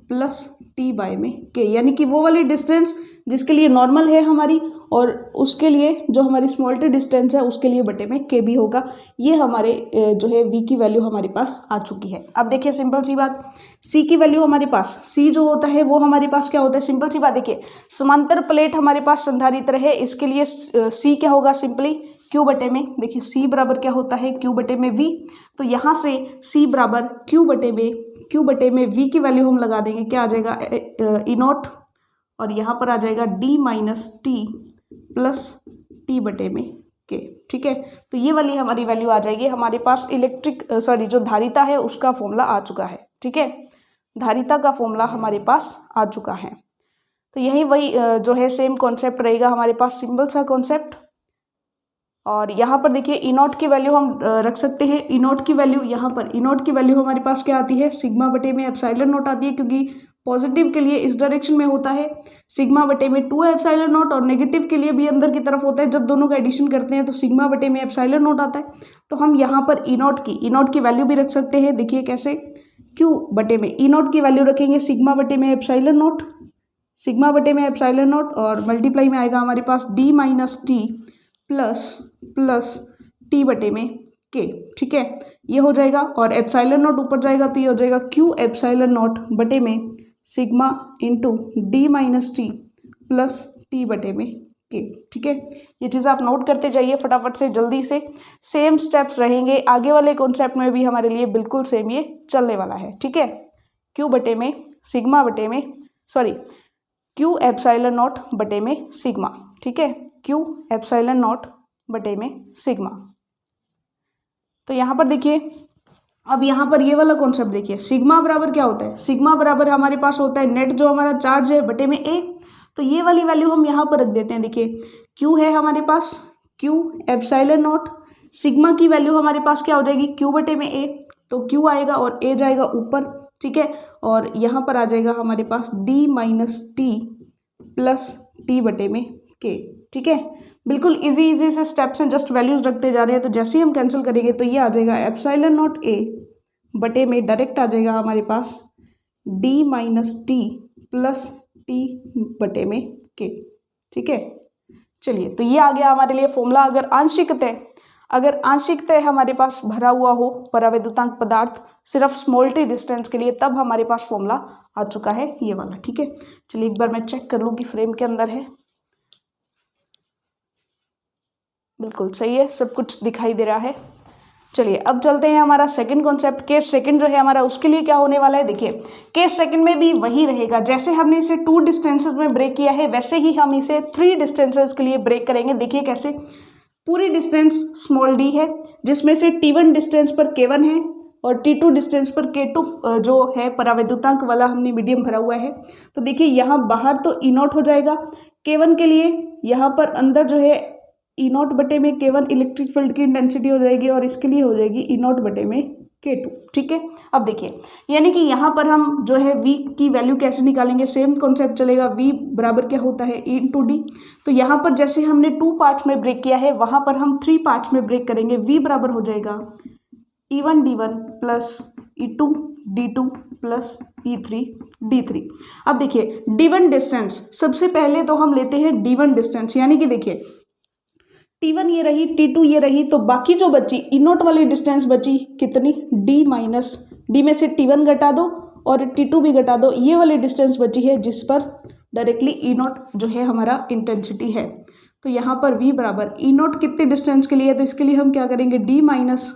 Speaker 1: plus t by में के, यानी कि वो वाली डिस्टेंस जिसके लिए नॉर्मल है हमारी, और उसके लिए जो हमारी स्मॉल टी डिस्टेंस है उसके लिए बटे में के भी होगा। ये हमारे जो है v की वैल्यू हमारे पास आ चुकी है। अब देखिए सिंपल सी बात, c की वैल्यू हमारे पास, c जो होता है वो हमारे पास क्या होता है, सिंपल सी बात देखिए, समांतर प्लेट हमारे पास संधारित्र है, इसके लिए c क्या होगा, सिंपली q बटे में, देखिए c बराबर क्या होता है, q बटे में v। तो यहाँ से c बराबर q बटे में v की वैल्यू हम लगा देंगे, क्या आ जाएगा, ई नॉट, और यहाँ पर आ जाएगा d minus t plus t बटे में के, ठीक है। तो ये वाली हमारी वैल्यू आ जाएगी। हमारे पास जो धारिता है उसका फॉर्मूला आ चुका है, ठीक है। धारिता का फॉर्मूला हमारे पास आ चुका है। तो यही वही जो है सेम कॉन्सेप्ट रहेगा हमारे पास, सिंपल सा कॉन्सेप्ट। और यहाँ पर देखिए ई नॉट की वैल्यू हम रख सकते हैं, ई नॉट की वैल्यू, यहाँ पर ई नॉट की वैल्यू हमारे पास क्या आती है, सिग्मा बटे में एप्सिलॉन नॉट आती है, क्योंकि पॉजिटिव के लिए इस डायरेक्शन में होता है सिग्मा बटे में 2 एप्सिलॉन नॉट, और नेगेटिव के लिए भी अंदर की तरफ होता है। जब दोनों का एडिशन करते हैं तो सिग्मा बटे में एप्सिलॉन नॉट आता है। तो हम यहाँ पर ई नॉट की वैल्यू भी रख सकते हैं, देखिए कैसे, क्यू बटे में ई नॉट की वैल्यू रखेंगे सिग्मा बटे में एप्सिलॉन नॉट, सिग्मा बटे में एप्सिलॉन नॉट, और मल्टीप्लाई में आएगा हमारे पास d minus t plus t बटे में के, ठीक है। ये हो जाएगा, और एप्सिलॉन नॉट ऊपर जाएगा तो ये हो जाएगा क्यू एप्सिलॉन नॉट बटे में sigma into D minus t plus t बटे में के, ठीक है। ये चीज़ आप नोट करते जाइए फटाफट से, जल्दी से। सेम स्टेप्स रहेंगे आगे वाले कॉन्सेप्ट में भी, हमारे लिए बिल्कुल सेम ये चलने वाला है, ठीक है। क्यू बटे में सिग्मा बटे में क्यू एप्सिलॉन नॉट बटे में सिग्मा, ठीक है, क्यू एप्सिलॉन नॉट बटे में सिग्मा। तो यहाँ पर देखिए, अब यहाँ पर ये वाला कॉन्सेप्ट देखिए, सिग्मा बराबर क्या होता है, सिग्मा बराबर हमारे पास होता है नेट जो हमारा चार्ज है बटे में ए। तो ये वाली वैल्यू हम यहाँ पर रख देते हैं, देखिए क्यू है हमारे पास, क्यू एप्सिलॉन नॉट, सिग्मा की वैल्यू हमारे पास क्या हो जाएगी, क्यू बटे में ए, तो क्यू आएगा और ए जाएगा ऊपर, ठीक है। और यहाँ पर आ जाएगा हमारे पास d minus t plus t बटे में के, ठीक है। बिल्कुल इजी से स्टेप्स हैं, जस्ट वैल्यूज रखते जा रहे हैं। तो जैसे ही हम कैंसिल करेंगे तो ये आ जाएगा एप्सिलॉन नॉट ए बटे में डायरेक्ट आ जाएगा हमारे पास d minus t plus t बटे में के, ठीक है। चलिए, तो ये आ गया हमारे लिए फॉर्मूला। अगर आंशिक तय हमारे पास भरा हुआ हो परावैद्युतांक पदार्थ सिर्फ स्मॉल टी डिस्टेंस के लिए, तब हमारे पास फॉर्मूला आ चुका है ये वाला, ठीक है। चलिए एक बार मैं चेक कर लूँ कि फ्रेम के अंदर है, बिल्कुल सही है, सब कुछ दिखाई दे रहा है। चलिए अब चलते हैं हमारा सेकंड कॉन्सेप्ट, केस सेकंड जो है हमारा, उसके लिए क्या होने वाला है। देखिए केस सेकंड में भी वही रहेगा, जैसे हमने इसे 2 डिस्टेंसेस में ब्रेक किया है वैसे ही हम इसे 3 डिस्टेंसेस के लिए ब्रेक करेंगे। देखिए कैसे, पूरी डिस्टेंस स्मॉल डी है, जिसमें से T1 डिस्टेंस पर K1 है और T2 डिस्टेंस पर K2 जो है परावैद्युतांक वाला हमने मीडियम भरा हुआ है। तो देखिए यहाँ बाहर तो ई नॉट हो जाएगा K1 के लिए, यहाँ पर अंदर जो है ई नॉट बटे में K1 इलेक्ट्रिक फील्ड की इंटेंसिटी हो जाएगी, और इसके लिए हो जाएगी ई नॉट बटे में K2, ठीक है। अब देखिए, यानी कि यहाँ पर हम जो है V की वैल्यू कैसे निकालेंगे, सेम कॉन्सेप्ट चलेगा। V बराबर क्या होता है, E इंटू डी। तो यहाँ पर जैसे हमने 2 पार्ट्स में ब्रेक किया है, वहाँ पर हम 3 पार्ट्स में ब्रेक करेंगे। V बराबर हो जाएगा E1 D1 plus E2 D2 plus E3 D3। अब देखिए D1 डिस्टेंस, सबसे पहले तो हम लेते हैं D1 डिस्टेंस, यानी कि देखिए T1 ये रही, T2 ये रही, तो बाकी जो बची E0 वाली डिस्टेंस बची कितनी, D में से T1 घटा दो और T2 भी घटा दो, ये वाली डिस्टेंस बची है जिस पर डायरेक्टली E0 जो है हमारा इंटेंसिटी है। तो यहाँ पर V बराबर E0 कितने डिस्टेंस के लिए है, तो इसके लिए हम क्या करेंगे D minus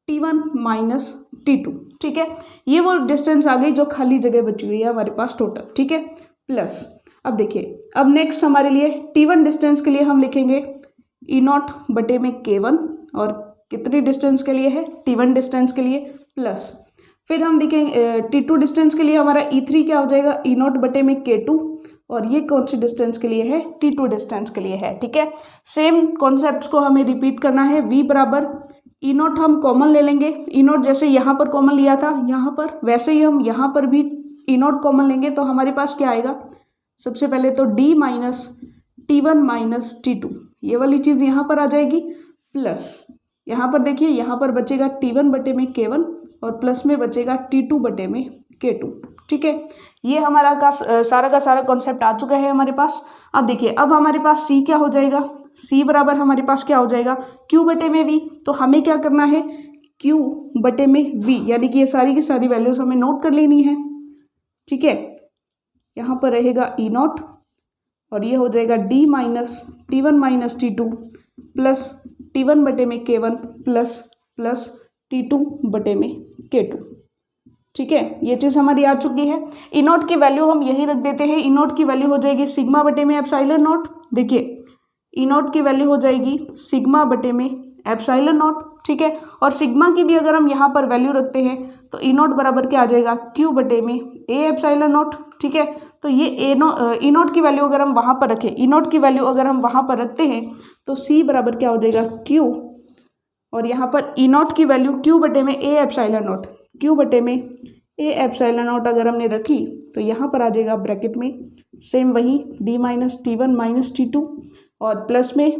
Speaker 1: T1 minus T2, ठीक है। ये वो डिस्टेंस आ गई जो खाली जगह बची हुई है हमारे पास टोटल, ठीक है। प्लस अब देखिए, अब नेक्स्ट हमारे लिए T1 डिस्टेंस के लिए हम लिखेंगे E0 बटे में K1, और कितनी डिस्टेंस के लिए है, T1 डिस्टेंस के लिए, प्लस फिर हम देखेंगे T2 डिस्टेंस के लिए हमारा E3 क्या हो जाएगा, E0 बटे में K2, और ये कौन सी डिस्टेंस के लिए है, T2 डिस्टेंस के लिए है, ठीक है। सेम कॉन्सेप्ट्स को हमें रिपीट करना है। V बराबर E0 हम कॉमन ले लेंगे, E0 जैसे यहाँ पर कॉमन लिया था यहाँ पर, वैसे ही हम यहाँ पर भी E0 कॉमन लेंगे, तो हमारे पास क्या आएगा, सबसे पहले तो D minus T1 minus T2, ये वाली चीज़ यहाँ पर आ जाएगी, प्लस यहाँ पर देखिए, यहाँ पर बचेगा T1 बटे में K1 और प्लस में बचेगा T2 बटे में K2, ठीक है। ये हमारा सारा का सारा कॉन्सेप्ट आ चुका है हमारे पास। अब देखिए, अब हमारे पास C क्या हो जाएगा, C बराबर हमारे पास क्या हो जाएगा, Q बटे में V। तो हमें क्या करना है, Q बटे में V, यानी कि ये सारी की सारी वैल्यूज हमें नोट कर लेनी है, ठीक है। यहाँ पर रहेगा E0 और ये हो जाएगा D minus T1 minus T2 plus T1 बटे में K1 प्लस T2 बटे में K2, ठीक है। ये चीज़ हमारी आ चुकी है। E0 की वैल्यू हम यही रख देते हैं, E0 की वैल्यू हो जाएगी सिग्मा बटे में एप्सिलॉन नॉट। देखिए E0 की वैल्यू हो जाएगी सिग्मा बटे में एप्सिलॉन नॉट, ठीक है। और सिग्मा की भी अगर हम यहाँ पर वैल्यू रखते हैं तो E0 बराबर क्या आ जाएगा, Q बटे में A एप्सिलॉन नॉट, ठीक है। तो ये E0 की वैल्यू अगर हम वहाँ पर रखें, E0 की वैल्यू अगर हम वहाँ पर रखते हैं तो C बराबर क्या हो जाएगा, Q, और यहाँ पर E0 की वैल्यू Q बटे में A एप्सिलॉन नॉट, Q बटे में A एप्सिलॉन नॉट अगर हमने रखी तो यहाँ पर आ जाएगा ब्रैकेट में सेम वही D minus T1 minus T2 और प्लस में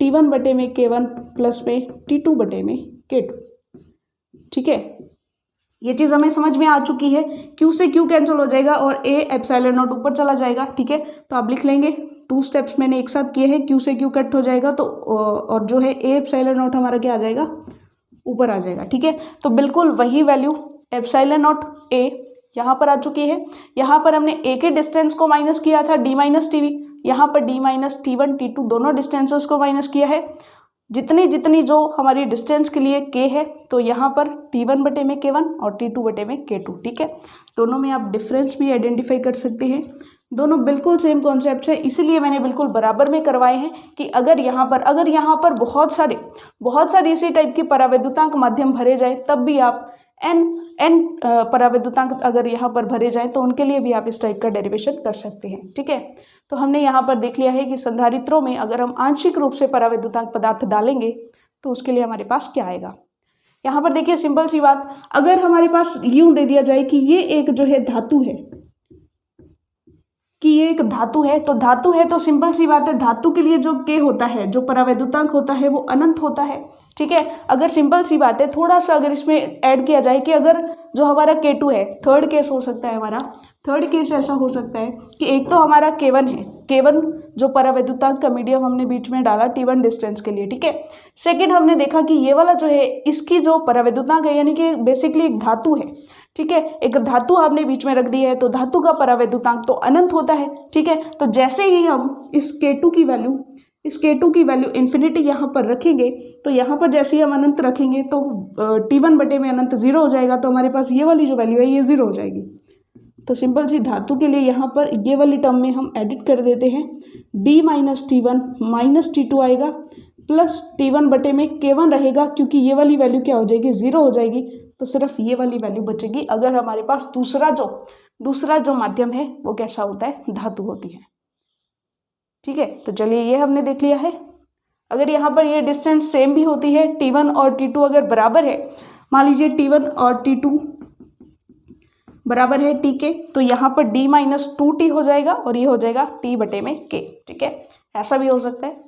Speaker 1: T1 बटे में K1 प्लस में T2 बटे में K2, ठीक है। ये चीज़ हमें समझ में आ चुकी है। Q से Q कैंसिल हो जाएगा और A एप्सिलॉन नॉट ऊपर चला जाएगा, ठीक है। तो आप लिख लेंगे, 2 स्टेप्स मैंने एक साथ किए हैं, Q से Q कट हो जाएगा तो और जो है A एप्सिलॉन नॉट हमारा क्या आ जाएगा, ऊपर आ जाएगा, ठीक है। तो बिल्कुल वही वैल्यू एप्सिलॉन नॉट A यहाँ पर आ चुकी है। यहाँ पर हमने A के डिस्टेंस को माइनस किया था D माइनस TV, यहाँ पर D माइनस T1 T2 दोनों डिस्टेंसेस को माइनस किया है। जितनी जो हमारी डिस्टेंस के लिए K है, तो यहाँ पर T1 बटे में K1 और T2 बटे में K2, ठीक है। दोनों में आप डिफरेंस भी आइडेंटिफाई कर सकते हैं। दोनों बिल्कुल सेम कॉन्सेप्ट है, इसीलिए मैंने बिल्कुल बराबर में करवाए हैं कि अगर यहाँ पर बहुत सारे इसी टाइप के परावैद्युतांक माध्यम भरे जाए तब भी आप n परावैद्युतांक अगर यहाँ पर भरे जाएं तो उनके लिए भी आप इस टाइप का डेरिवेशन कर सकते हैं, ठीक है। तो हमने यहाँ पर देख लिया है कि संधारित्रों में अगर हम आंशिक रूप से परावैद्युतांक पदार्थ डालेंगे तो उसके लिए हमारे पास क्या आएगा। यहाँ पर देखिए सिंपल सी बात, अगर हमारे पास यूं दे दिया जाए कि ये एक जो है धातु है, कि ये एक धातु है तो सिंपल सी बात है, धातु के लिए जो K होता है, जो परावैद्युतांक होता है वो अनंत होता है, ठीक है। अगर सिंपल सी बात है, थोड़ा सा अगर इसमें ऐड किया जाए कि अगर जो हमारा K2 है, थर्ड केस हो सकता है हमारा, थर्ड केस ऐसा हो सकता है कि एक तो हमारा K1 है, K1 जो परावैद्युतांक का मीडियम हमने बीच में डाला T1 डिस्टेंस के लिए, ठीक है। सेकेंड हमने देखा कि ये वाला जो है इसकी जो परावैद्युतांक है, यानी कि बेसिकली एक धातु है, ठीक है, एक धातु आपने बीच में रख दी है तो धातु का परावैद्युतांक तो अनंत होता है, ठीक है। तो जैसे ही हम इस K2 की वैल्यू इन्फिनिटी यहाँ पर रखेंगे तो यहाँ पर जैसे ही हम अनंत रखेंगे तो T1 बटे में अनंत 0 हो जाएगा, तो हमारे पास ये वाली जो वैल्यू है ये 0 हो जाएगी। तो सिंपल सी धातु के लिए यहाँ पर ये वाली टर्म में हम एडिट कर देते हैं, D minus T1 minus T2 आएगा प्लस T1 बटे में K1 रहेगा, क्योंकि ये वाली वैल्यू क्या हो जाएगी, 0 हो जाएगी। तो सिर्फ ये वाली वैल्यू बचेगी अगर हमारे पास दूसरा जो माध्यम है वो कैसा होता है, धातु होती है, ठीक है। तो चलिए ये हमने देख लिया है। अगर यहाँ पर ये डिस्टेंस सेम भी होती है, T1 और T2 अगर बराबर है, मान लीजिए T1 और T2 बराबर है T के, तो यहाँ पर D माइनस 2T हो जाएगा और ये हो जाएगा T बटे में K, ठीक है। ऐसा भी हो सकता है।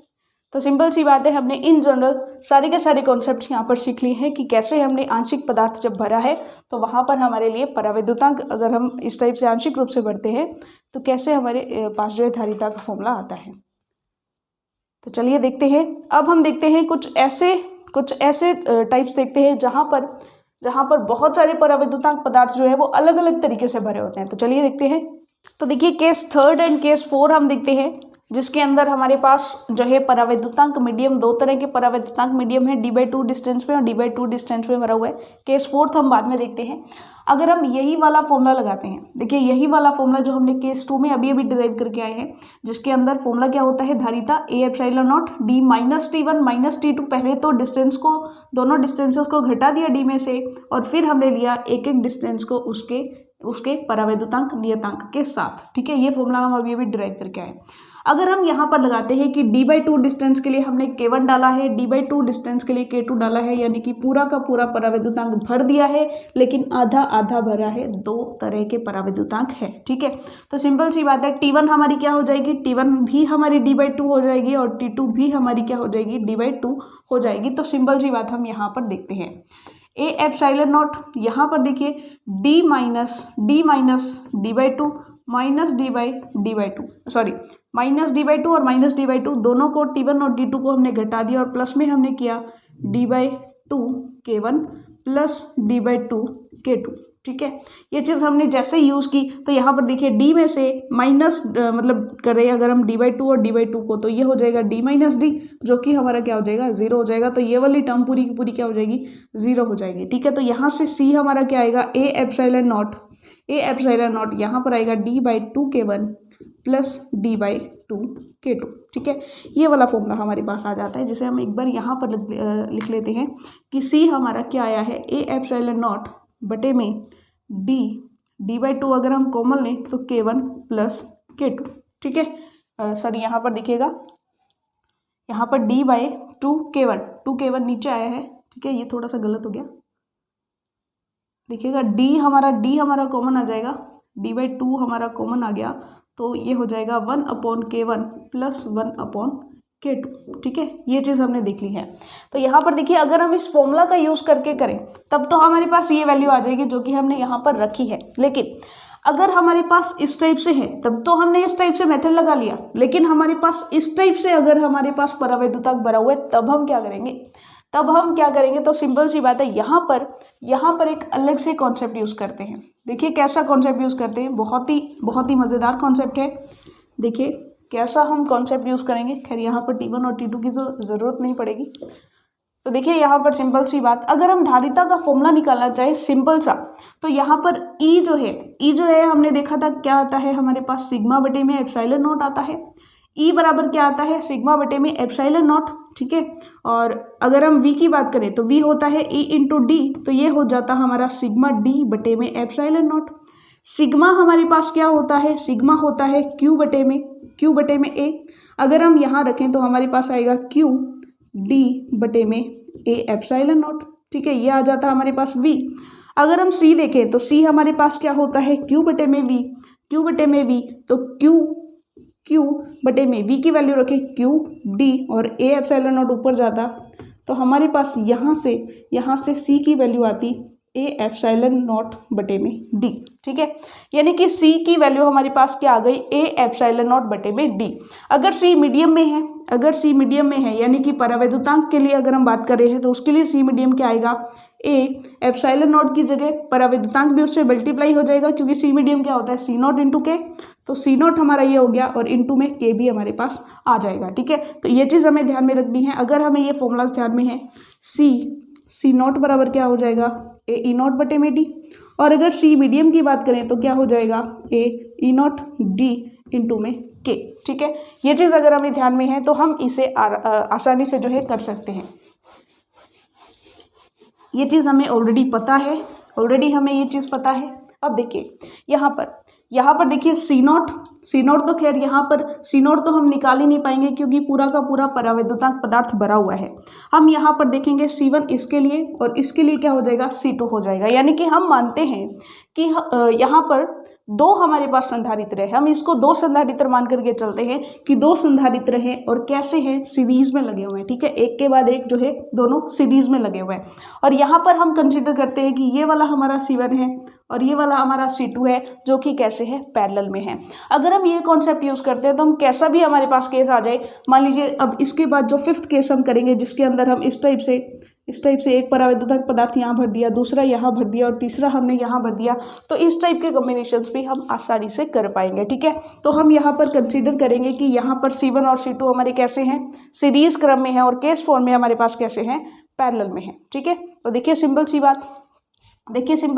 Speaker 1: तो सिंपल सी बात है, हमने इन जनरल सारे के सारे कॉन्सेप्ट्स यहाँ पर सीख लिए हैं कि कैसे हमने आंशिक पदार्थ जब भरा है तो वहाँ पर हमारे लिए परावैद्युतांक अगर हम इस टाइप से आंशिक रूप से भरते हैं तो कैसे हमारे पास जो है धारिता का फॉर्मूला आता है। तो चलिए देखते हैं। अब हम देखते हैं कुछ ऐसे टाइप्स देखते हैं जहाँ पर बहुत सारे परावैद्युतांक पदार्थ जो है वो अलग अलग तरीके से भरे होते हैं। तो चलिए देखते हैं। तो देखिए केस 3 एंड केस 4 हम देखते हैं, जिसके अंदर हमारे पास जो है परावैद्युतांक मीडियम, दो तरह के परावैद्युतांक मीडियम है, d/2 डिस्टेंस में और d/2 डिस्टेंस में भरा हुआ है। केस 4 हम बाद में देखते हैं। अगर हम यही वाला फॉर्मूला लगाते हैं, देखिए यही वाला फॉर्मूला जो हमने केस 2 में अभी डिराइव करके आए हैं, जिसके अंदर फॉर्मूला क्या होता है, धारिता A epsilon not d minus T1 minus T2। पहले तो डिस्टेंस को, दोनों डिस्टेंसेस को घटा दिया d में से, और फिर हमने लिया एक एक डिस्टेंस को उसके परावैद्युतांक नियतांक के साथ। ठीक है, ये फॉर्मूला हम अभी डिराइव करके आए। अगर हम यहाँ पर लगाते हैं कि d/2 डिस्टेंस के लिए हमने K1 डाला है, d/2 डिस्टेंस के लिए K2 डाला है, यानी कि पूरा का पूरा परावैद्युतांक भर दिया है, लेकिन आधा आधा भरा है, दो तरह के परावैद्युतांक है। ठीक है, तो सिंपल सी बात है, T1 हमारी क्या हो जाएगी, T1 भी हमारी d/2 हो जाएगी और T2 भी हमारी क्या हो जाएगी, d/2 हो जाएगी। तो सिंपल सी बात हम यहाँ पर देखते हैं A एप्सिलॉन नॉट, यहाँ पर देखिए d minus d/2 minus d/2 और माइनस d/2 दोनों को, T1 और T2 को हमने घटा दिया और प्लस में हमने किया d/2 K1 plus d/2 K2। ठीक है, ये चीज़ हमने जैसे यूज़ की तो यहाँ पर देखिए d में से माइनस मतलब करें अगर हम d/2 और d/2 को, तो ये हो जाएगा d माइनस d, जो कि हमारा क्या हो जाएगा, 0 हो जाएगा। तो ये वाली टर्म पूरी की पूरी क्या हो जाएगी, 0 हो जाएगी। ठीक है, तो यहाँ से c हमारा क्या आएगा, A एप्सिलॉन नॉट यहाँ पर आएगा d/2 K1 plus d/2 K2। ठीक है, ये वाला फॉर्मूला हमारे पास आ जाता है, जिसे हम एक बार यहाँ पर लिख लेते हैं कि c हमारा क्या आया है, A एप्सिलॉन नॉट बटे में d/2 अगर हम कॉमन लें तो K1 प्लस K2। ठीक है, सॉरी यहाँ पर देखिएगा, यहाँ पर d/2 K1 नीचे आया है। ठीक है, ये थोड़ा सा गलत हो गया, देखिएगा d हमारा कॉमन आ जाएगा, d/2 हमारा कॉमन आ गया, तो ये हो जाएगा 1/K1 प्लस 1/K2। ठीक है, ये चीज़ हमने देख ली है। तो यहाँ पर देखिए अगर हम इस फॉर्मूला का यूज़ करके करें तब तो हमारे पास ये वैल्यू आ जाएगी जो कि हमने यहाँ पर रखी है। लेकिन अगर हमारे पास इस टाइप से है तब तो हमने इस टाइप से मेथड लगा लिया, लेकिन हमारे पास इस टाइप से अगर हमारे पास परावैद्युतांक भरा हुआ है तब हम क्या करेंगे, तो सिंपल सी बात है, यहाँ पर एक अलग से कॉन्सेप्ट यूज़ करते हैं। देखिए कैसा कॉन्सेप्ट यूज़ करते हैं, बहुत ही मज़ेदार कॉन्सेप्ट है। देखिए कैसा हम कॉन्सेप्ट यूज़ करेंगे। खैर यहाँ पर T1 और T2 की ज़रूरत नहीं पड़ेगी। तो देखिए यहाँ पर सिंपल सी बात, अगर हम धारिता का फॉर्मूला निकालना चाहे सिंपल सा, तो यहाँ पर E जो है हमने देखा था क्या आता है, हमारे पास सिग्मा बटे में एप्सिलॉन नॉट आता है। E बराबर क्या आता है, सिग्मा बटे में एप्सिलॉन नॉट। ठीक है, और अगर हम V की बात करें तो V होता है E इंटू डी, तो ये हो जाता हमारा सिग्मा D बटे में एप्सिलॉन नॉट। सिग्मा हमारे पास क्या होता है, सिग्मा होता है Q बटे में A। अगर हम यहाँ रखें तो हमारे पास आएगा Q D बटे में A एप्सिलॉन नॉट। ठीक है, ये आ जाता है हमारे पास V। अगर हम C देखें तो C हमारे पास क्या होता है, Q बटे में V, तो Q बटे में V की वैल्यू रखें Q D और A एप्सिलॉन नॉट ऊपर जाता, तो हमारे पास यहाँ से C की वैल्यू आती A एप्सिलॉन नॉट बटे में D। ठीक है, यानी कि C की वैल्यू हमारे पास क्या आ गई, A एप्सिलॉन नॉट बटे में D। अगर C मीडियम में है यानी कि परावैद्युतांक के लिए अगर हम बात कर रहे हैं तो उसके लिए C मीडियम क्या आएगा, A एप्सिलॉन नॉट की जगह परावैद्युतांक भी उससे मल्टीप्लाई हो जाएगा, क्योंकि C मीडियम क्या होता है, C0 इंटू K। तो C0 हमारा ये हो गया और इंटू में K भी हमारे पास आ जाएगा। ठीक है, तो ये चीज़ हमें ध्यान में रखनी है। अगर हमें ये फॉर्मूलाज ध्यान में है, C0 बराबर क्या हो जाएगा, A E0 बटे में D। और अगर C मीडियम की बात करें तो क्या हो जाएगा, A E0 D इंटू में K। ठीक है, ये चीज़ अगर हमें ध्यान में है तो हम इसे आसानी से जो है कर सकते हैं। ये चीज़ हमें ऑलरेडी हमें ये चीज़ पता है। अब देखिए यहाँ पर देखिए C0 तो खैर यहाँ पर C0 तो हम निकाल ही नहीं पाएंगे क्योंकि पूरा का पूरा परावैद्युतांक पदार्थ भरा हुआ है। हम यहाँ पर देखेंगे C1 इसके लिए और इसके लिए क्या हो जाएगा, C2 हो जाएगा। यानी कि हम मानते हैं कि यहाँ पर दो हमारे पास संधारित्र है, हम इसको दो संधारित्र मान करके चलते हैं कि दो संधारित्र हैं और कैसे हैं, सीरीज में लगे हुए हैं, ठीक है, एक के बाद एक जो है दोनों सीरीज में लगे हुए हैं। और यहाँ पर हम कंसिडर करते हैं कि ये वाला हमारा C1 है और ये वाला हमारा C2 है, जो कि कैसे है, पैरेलल में है। अगर हम ये कॉन्सेप्ट यूज करते हैं तो हम कैसा भी हमारे पास केस आ जाए, मान लीजिए अब इसके बाद जो 5th केस हम करेंगे जिसके अंदर हम इस टाइप से एक परावैद्युतांक पदार्थ यहाँ भर दिया, दूसरा यहाँ भर दिया और तीसरा हमने यहाँ भर दिया, तो इस टाइप के कॉम्बिनेशंस भी हम आसानी से कर पाएंगे, ठीक है। तो हम यहाँ पर कंसीडर करेंगे कि यहाँ पर C1 और C2 हमारे कैसे हैं, सीरीज क्रम में है और केस फॉर्म में हमारे पास कैसे हैं, पैरेलल में है, ठीक है। तो देखिए सिंपल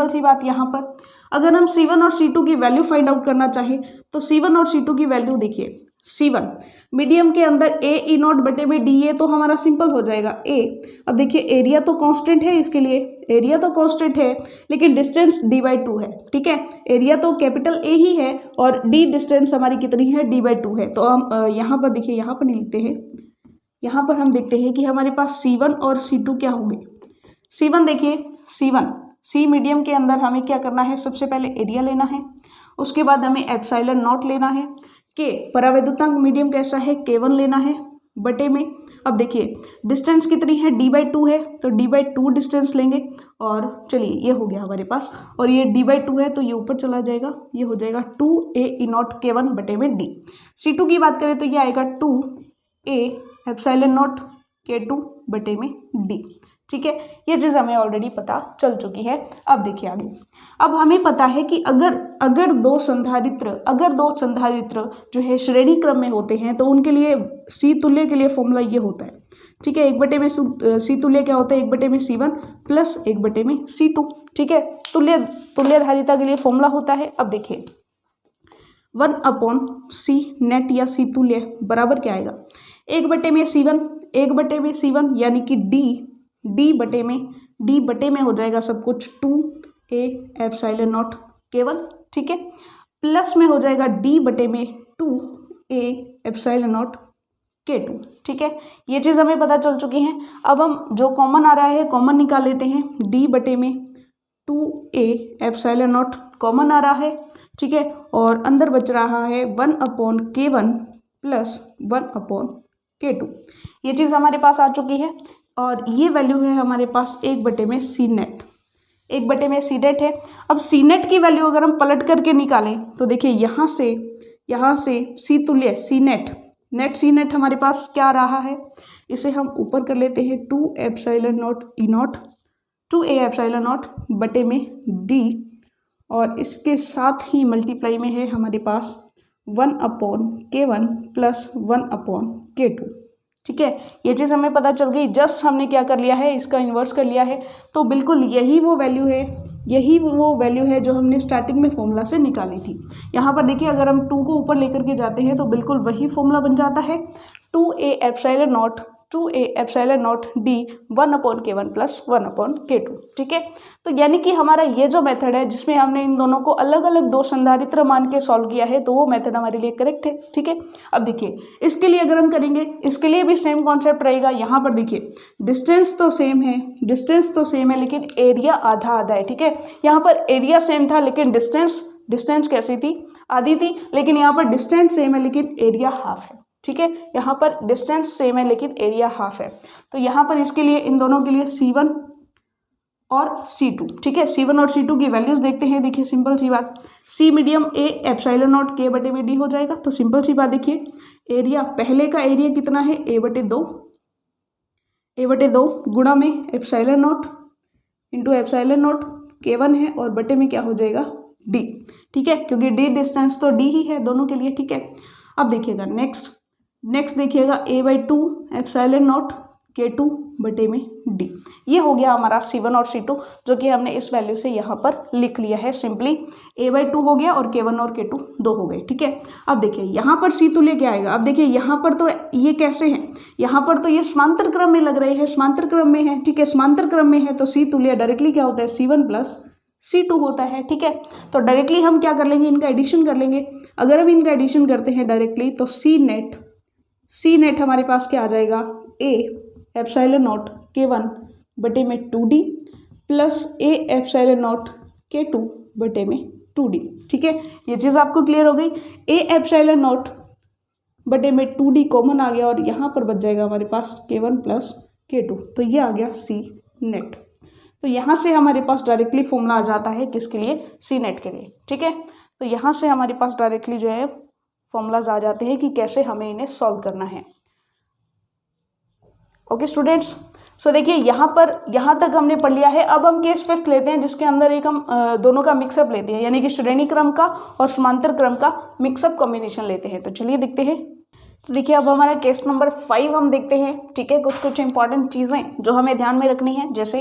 Speaker 1: सी बात, यहाँ पर अगर हम C1 और C2 की वैल्यू फाइंड आउट करना चाहें तो C1 और C2 की वैल्यू देखिए, C1 मीडियम के अंदर A E0 बटे में dA, तो हमारा सिंपल हो जाएगा A। अब देखिए एरिया तो कांस्टेंट है, इसके लिए एरिया तो कांस्टेंट है लेकिन डिस्टेंस d/2 है, ठीक है। एरिया तो कैपिटल A ही है और d डिस्टेंस हमारी कितनी है, d/2 है। तो हम यहाँ पर देखिए, यहाँ पर नहीं लिखते हैं, यहाँ पर हम देखते हैं कि हमारे पास C1 और C2 क्या होंगे। C1 देखिए, C मीडियम के अंदर हमें क्या करना है, सबसे पहले एरिया लेना है, उसके बाद हमें एप्सिलॉन नॉट लेना है, के परावैद्युतांक मीडियम कैसा है, K1 लेना है बटे में। अब देखिए डिस्टेंस कितनी है, d/2 है, तो d/2 डिस्टेंस लेंगे और चलिए ये हो गया हमारे पास, और ये d/2 है तो ये ऊपर चला जाएगा, ये हो जाएगा 2A E0 K1 बटे में d। C2 की बात करें तो ये आएगा 2A एप्सिलॉन नॉट K2 बटे में d, ठीक है। ये चीज़ हमें ऑलरेडी पता चल चुकी है। अब देखिए आगे, अब हमें पता है कि अगर दो संधारित्र जो है श्रेणी क्रम में होते हैं तो उनके लिए C तुल्य के लिए फॉर्मूला ये होता है, ठीक है। 1/में C तुल्य क्या होता है, 1/में C1 प्लस 1/में C2, ठीक है। तुल्य धारिता के लिए फॉर्मूला होता है। अब देखिए 1/C नेट या C तुल्य बराबर क्या आएगा, 1/में C1 यानी कि D बटे में हो जाएगा सब कुछ 2A एप्सिलॉन नॉट K1, ठीक है, प्लस में हो जाएगा D बटे में 2A एप्सिलॉन नॉट K2, ठीक है। ये चीज़ हमें पता चल चुकी है। अब हम जो कॉमन आ रहा है कॉमन निकाल लेते हैं, D बटे में 2A एप्सिलॉन नॉट कॉमन आ रहा है, ठीक है, और अंदर बच रहा है 1/K1 प्लस 1/K2। ये चीज़ हमारे पास आ चुकी है और ये वैल्यू है हमारे पास 1/में C नेट, 1/में C नेट है। अब C नेट की वैल्यू अगर हम पलट करके निकालें तो देखिए यहाँ से C तुल्य C नेट हमारे पास क्या आ रहा है, इसे हम ऊपर कर लेते हैं 2A एप्सिलॉन नॉट बटे में D, और इसके साथ ही मल्टीप्लाई में है हमारे पास 1/K1 प्लस 1/K2, ठीक है। ये चीज़ हमें पता चल गई। जस्ट हमने क्या कर लिया है, इसका इन्वर्स कर लिया है, तो बिल्कुल यही वो वैल्यू है जो हमने स्टार्टिंग में फॉर्मूला से निकाली थी। यहाँ पर देखिए अगर हम 2 को ऊपर लेकर के जाते हैं तो बिल्कुल वही फॉर्मूला बन जाता है, 2A epsilon not D 1/K1 plus 1/K2, ठीक है। तो यानी कि हमारा ये जो मेथड है जिसमें हमने इन दोनों को अलग अलग दो संधारित्र मान के सॉल्व किया है, तो वो मेथड हमारे लिए करेक्ट है, ठीक है। अब देखिए इसके लिए अगर हम करेंगे, इसके लिए भी सेम कॉन्सेप्ट रहेगा। यहाँ पर देखिए डिस्टेंस तो सेम है लेकिन एरिया आधा है, ठीक है। यहाँ पर एरिया सेम था लेकिन डिस्टेंस कैसी थी, आधी थी, लेकिन यहाँ पर डिस्टेंस सेम है लेकिन एरिया हाफ है, ठीक है। यहाँ पर डिस्टेंस सेम है लेकिन एरिया हाफ है। तो यहाँ पर इसके लिए इन दोनों के लिए C1 और C2, ठीक है। C1 और C2 की वैल्यूज देखते हैं। देखिए सिंपल सी बात, C medium A epsilon not K बटे में D हो जाएगा। तो सिंपल सी बात देखिए, एरिया पहले का एरिया कितना है, A/2 गुणा में epsilon not into epsilon not K1 है और बटे में क्या हो जाएगा D, ठीक है, क्योंकि D डिस्टेंस तो D ही है दोनों के लिए, ठीक है। अब देखिएगा नेक्स्ट देखिएगा A/2 एप्सिलॉन नॉट K2 बटे में D। ये हो गया हमारा C1 और C2 जो कि हमने इस वैल्यू से यहाँ पर लिख लिया है। सिंपली A/2 हो गया और K1 और K2 2 हो गए, ठीक है। अब देखिए यहाँ पर C तुल्य क्या आएगा। अब देखिए यहाँ पर तो ये कैसे हैं, यहाँ पर तो ये समांतर क्रम में लग रहे हैं, समांतर क्रम में है, ठीक है। समांतर क्रम में है तो C तुल्य डायरेक्टली क्या होता है, C1 प्लस C2 होता है, ठीक है। तो डायरेक्टली हम क्या कर लेंगे, इनका एडिशन कर लेंगे। अगर हम इनका एडिशन करते हैं डायरेक्टली तो C नेट हमारे पास क्या आ जाएगा, A एप्सिलॉन नॉट K1 बटे में 2D plus A epsilon not K2 बटे में 2d। ठीक है, ये चीज़ आपको क्लियर हो गई। ए एप्सिलॉन नॉट बटे में 2d कॉमन आ गया और यहाँ पर बच जाएगा हमारे पास k1 प्लस k2, तो ये आ गया सी नेट। तो यहाँ से हमारे पास डायरेक्टली फॉर्मूला आ जाता है किसके लिए, सी नेट के लिए। ठीक है, तो यहाँ से हमारे पास डायरेक्टली जो है फॉर्मूलाज आ जाते हैं कि कैसे हमें इन्हें सॉल्व करना है। ओके स्टूडेंट्स, सो देखिए यहाँ तक हमने पढ़ लिया है। अब हम केस 5 लेते हैं जिसके अंदर एक हम दोनों का मिक्सअप लेते हैं, यानी कि श्रेणी क्रम का और समांतर क्रम का मिक्सअप कॉम्बिनेशन लेते हैं। तो चलिए देखते हैं। तो देखिए अब हमारा केस नंबर 5 हम देखते हैं। ठीक है, कुछ इंपॉर्टेंट चीज़ें जो हमें ध्यान में रखनी है। जैसे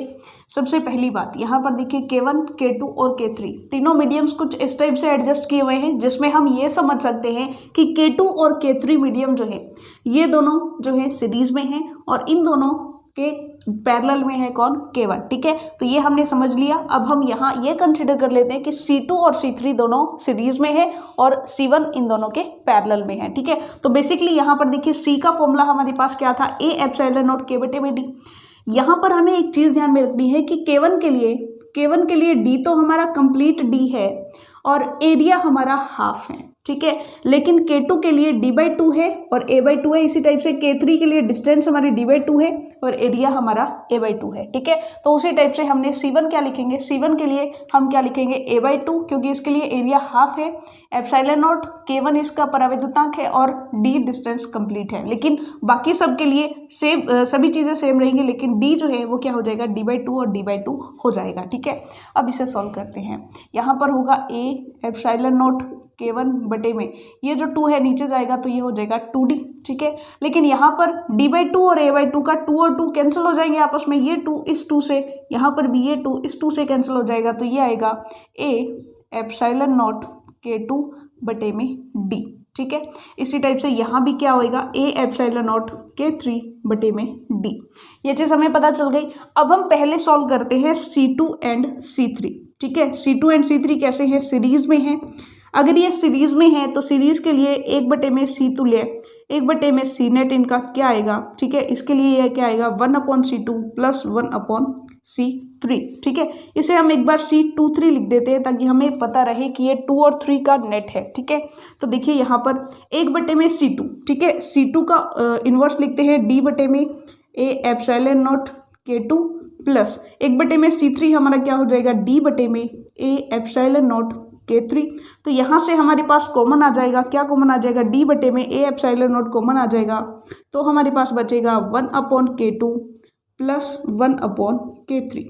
Speaker 1: सबसे पहली बात, यहाँ पर देखिए k1, k2 और k3 तीनों मीडियम्स कुछ इस टाइप से एडजस्ट किए हुए हैं जिसमें हम ये समझ सकते हैं कि k2 और k3 मीडियम जो है ये दोनों जो है सीरीज में हैं और इन दोनों के पैरेलल में है कौन, k1। ठीक है, तो ये हमने समझ लिया। अब हम यहाँ ये कंसिडर कर लेते हैं कि c2 और c3 दोनों सीरीज में है और c1 इन दोनों के पैरेलल में है। ठीक है, तो बेसिकली यहाँ पर देखिए c का फॉर्मूला हमारे पास क्या था, ए एप्सिलॉन नॉट k बटे में d। यहाँ पर हमें एक चीज़ ध्यान में रखनी है कि k1 के लिए d तो हमारा कंप्लीट d है और एरिया हमारा हाफ है। ठीक है, लेकिन k2 के लिए d/2 है और a/2 है। इसी टाइप से k3 के लिए डिस्टेंस हमारी d/2 है और एरिया हमारा a/2 है। ठीक है, तो उसी टाइप से हमने c1 क्या लिखेंगे, c1 के लिए हम क्या लिखेंगे a/2, क्योंकि इसके लिए एरिया हाफ है। एप्सिलॉन नॉट k1 इसका परावैद्युतांक है और d डिस्टेंस कंप्लीट है। लेकिन बाकी सब के लिए सेम, सभी चीज़ें सेम रहेंगी, लेकिन d जो है वो क्या हो जाएगा, d/2 और d/2 हो जाएगा। ठीक है, अब इसे सॉल्व करते हैं। यहाँ पर होगा a एप्सिलॉन नॉट k1 बटे में ये जो 2 है नीचे जाएगा तो ये हो जाएगा 2d। ठीक है, लेकिन यहाँ पर d/2 और a/2 का 2 और 2 कैंसिल हो जाएंगे आपस में। ये 2 इस 2 से, यहाँ पर भी ये 2 इस 2 से कैंसिल हो जाएगा, तो ये आएगा a एप्सिलॉन नॉट k2 बटे में d। ठीक है, इसी टाइप से यहाँ भी क्या होएगा, a एप्सिलॉन नॉट k3 बटे में d। ये चीज़ हमें पता चल गई। अब हम पहले सॉल्व करते हैं c2 एंड c3। ठीक है, c2 एंड c3 कैसे हैं, सीरीज में हैं। अगर ये सीरीज में है तो सीरीज के लिए 1 में c तुल्य 1 में c नेट इनका क्या आएगा। ठीक है, इसके लिए यह क्या आएगा, 1/c2 प्लस 1/c3। ठीक है, इसे हम एक बार c23 लिख देते हैं ताकि हमें पता रहे कि ये 2 और 3 का नेट है। ठीक है, तो देखिए यहाँ पर 1 में c2। ठीक है, c2 का इन्वर्स लिखते हैं d में a epsilon not k2 plus 1 में c3 हमारा क्या हो जाएगा, d में a एप्सिलॉन नॉट k3। तो यहाँ से हमारे पास कॉमन आ जाएगा, क्या कॉमन आ जाएगा, d में a एप्सिलॉन नॉट कॉमन आ जाएगा, तो हमारे पास बचेगा 1/k2 प्लस 1/k3।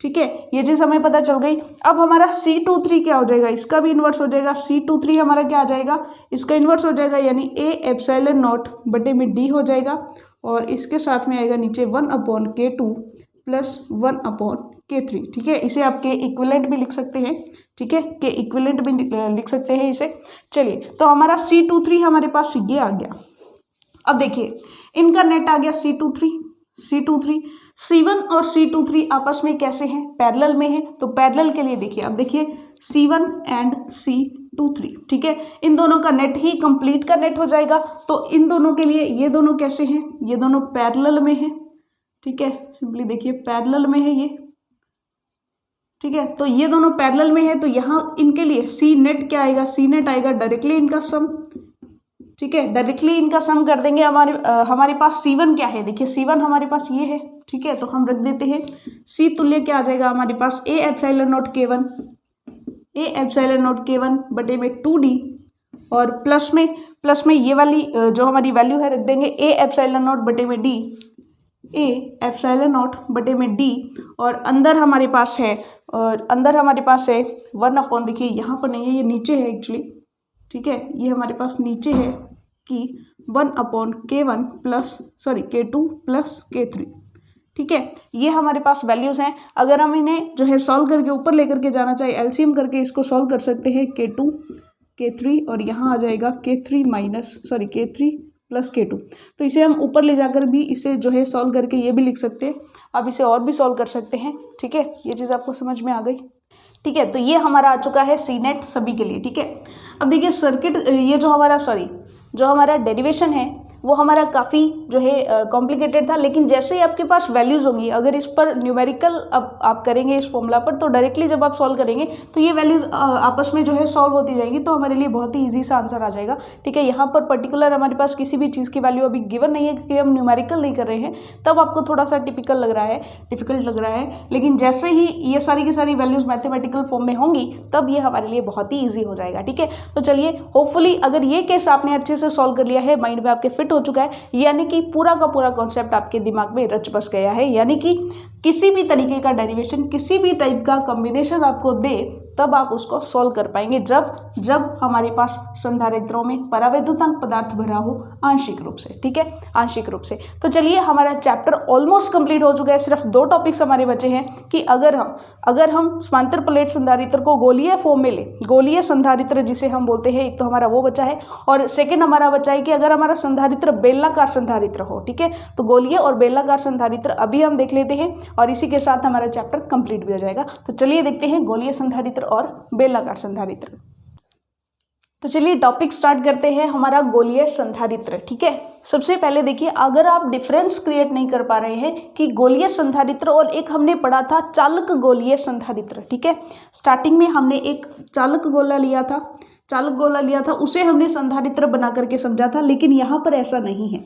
Speaker 1: ठीक है, ये चीज़ हमें पता चल गई। अब हमारा c23 क्या हो जाएगा, इसका भी इन्वर्स हो जाएगा। c23 हमारा क्या आ जाएगा, इसका इन्वर्स हो जाएगा, यानी a एप्सिलॉन नॉट बटे में d हो जाएगा और इसके साथ में आएगा नीचे 1/k2 प्लस 1/k3। ठीक है, इसे आप के इक्विवेलेंट भी लिख सकते हैं। ठीक है, के इक्विवेलेंट भी लिख सकते हैं इसे। चलिए, तो हमारा c23 हमारे पास ये आ गया। अब देखिए इनका नेट आ गया c23 c1 और c23 आपस में कैसे हैं, पैरेलल में है। तो पैरेलल के लिए देखिए, अब देखिए c1 एंड c23। ठीक है, इन दोनों का नेट ही कंप्लीट का नेट हो जाएगा। तो इन दोनों के लिए ये दोनों कैसे हैं, ये दोनों पैरेलल में हैं। ठीक है, सिंपली देखिए पैरेलल में है ये। ठीक है, तो ये दोनों पैरेलल में है, तो यहाँ इनके लिए सी नेट क्या आएगा, सी नेट आएगा डायरेक्टली इनका सम। ठीक है, डायरेक्टली इनका सम कर देंगे। हमारे पास c1 क्या है, देखिए c1 हमारे पास ये है। ठीक है, तो हम रख देते हैं c तुल्य क्या आ जाएगा हमारे पास, a एप्सिलॉन नॉट k1 बटे में 2d और प्लस में ये वाली जो हमारी वैल्यू है रख देंगे a एप्सिलॉन नॉट बटे में d, a एप्सिलॉन नॉट बटे में d और अंदर हमारे पास है 1 देखिए यहाँ पर नहीं है, ये नीचे है एक्चुअली। ठीक है, ये हमारे पास नीचे है कि 1/k1 k2 प्लस k3। ठीक है, ये हमारे पास वैल्यूज़ हैं। अगर हम इन्हें जो है सॉल्व करके ऊपर लेकर के जाना चाहिए, एलसीएम करके इसको सॉल्व कर सकते हैं, k2 k3 और यहाँ आ जाएगा k3 प्लस k2। तो इसे हम ऊपर ले जाकर भी इसे जो है सॉल्व करके ये भी लिख सकते हैं। आप इसे और भी सॉल्व कर सकते हैं। ठीक है, ये चीज़ आपको समझ में आ गई। ठीक है, तो ये हमारा आ चुका है सी नेट सभी के लिए। ठीक है, अब देखिए सर्किट, ये जो हमारा डेरिवेशन है वो हमारा काफ़ी जो है कॉम्प्लिकेटेड था, लेकिन जैसे ही आपके पास वैल्यूज़ होंगी, अगर इस पर न्यूमेरिकल अब आप करेंगे इस फॉर्मूला पर, तो डायरेक्टली जब आप सॉल्व करेंगे तो ये वैल्यूज़ आपस में जो है सॉल्व होती जाएगी, तो हमारे लिए बहुत ही ईजी सा आंसर आ जाएगा। ठीक है, यहाँ पर पर्टिकुलर हमारे पास किसी भी चीज़ की वैल्यू अभी गिवन नहीं है क्योंकि हम न्यूमेरिकल नहीं कर रहे हैं, तब आपको थोड़ा सा डिफिकल्ट लग रहा है, लेकिन जैसे ही ये सारी की सारी वैल्यूज़ मैथमेटिकल फॉर्म में होंगी तब ये हमारे लिए बहुत ही ईजी हो जाएगा। ठीक है, तो चलिए होपफुली अगर ये केस आपने अच्छे से सॉल्व कर लिया है, माइंड में आपके फिट हो चुका है, यानी कि पूरा का पूरा कॉन्सेप्ट आपके दिमाग में रच बस गया है, यानी कि किसी भी तरीके का डेरिवेशन, किसी भी टाइप का कॉम्बिनेशन आपको दे तब आप उसको सॉल्व कर पाएंगे जब हमारे पास संधारित्रों में परावैद्युतांक पदार्थ भरा हो आंशिक रूप से। ठीक है, आंशिक रूप से। तो चलिए हमारा चैप्टर ऑलमोस्ट कंप्लीट हो चुका है, सिर्फ 2 टॉपिक्स हमारे बचे हैं कि अगर हम समांतर प्लेट संधारित्र को गोलीय फॉर्म में ले, गोलीय संधारित्र जिसे हम बोलते हैं, एक तो हमारा वो बचा है, और सेकेंड हमारा बचा है कि अगर हमारा संधारित्र बेलनाकार संधारित्र हो। ठीक है, तो गोलीय और बेलनाकार संधारित्र अभी हम देख लेते हैं और इसी के साथ हमारा चैप्टर कंप्लीट भी हो जाएगा। तो चलिए देखते हैं गोलीय संधारित्र और बेलनाकार संधारित्र। तो चलिए टॉपिक स्टार्ट करते हैं हमारा गोलीय संधारित्र। ठीक है, सबसे पहले देखिए, अगर आप डिफरेंस क्रिएट नहीं कर पा रहे हैं कि गोलीय संधारित्र और एक हमने पढ़ा था चालक गोलीय संधारित्र। ठीक है, स्टार्टिंग में हमने एक चालक गोला लिया था, उसे हमने संधारित्र बना करके समझा था, लेकिन यहाँ पर ऐसा नहीं है।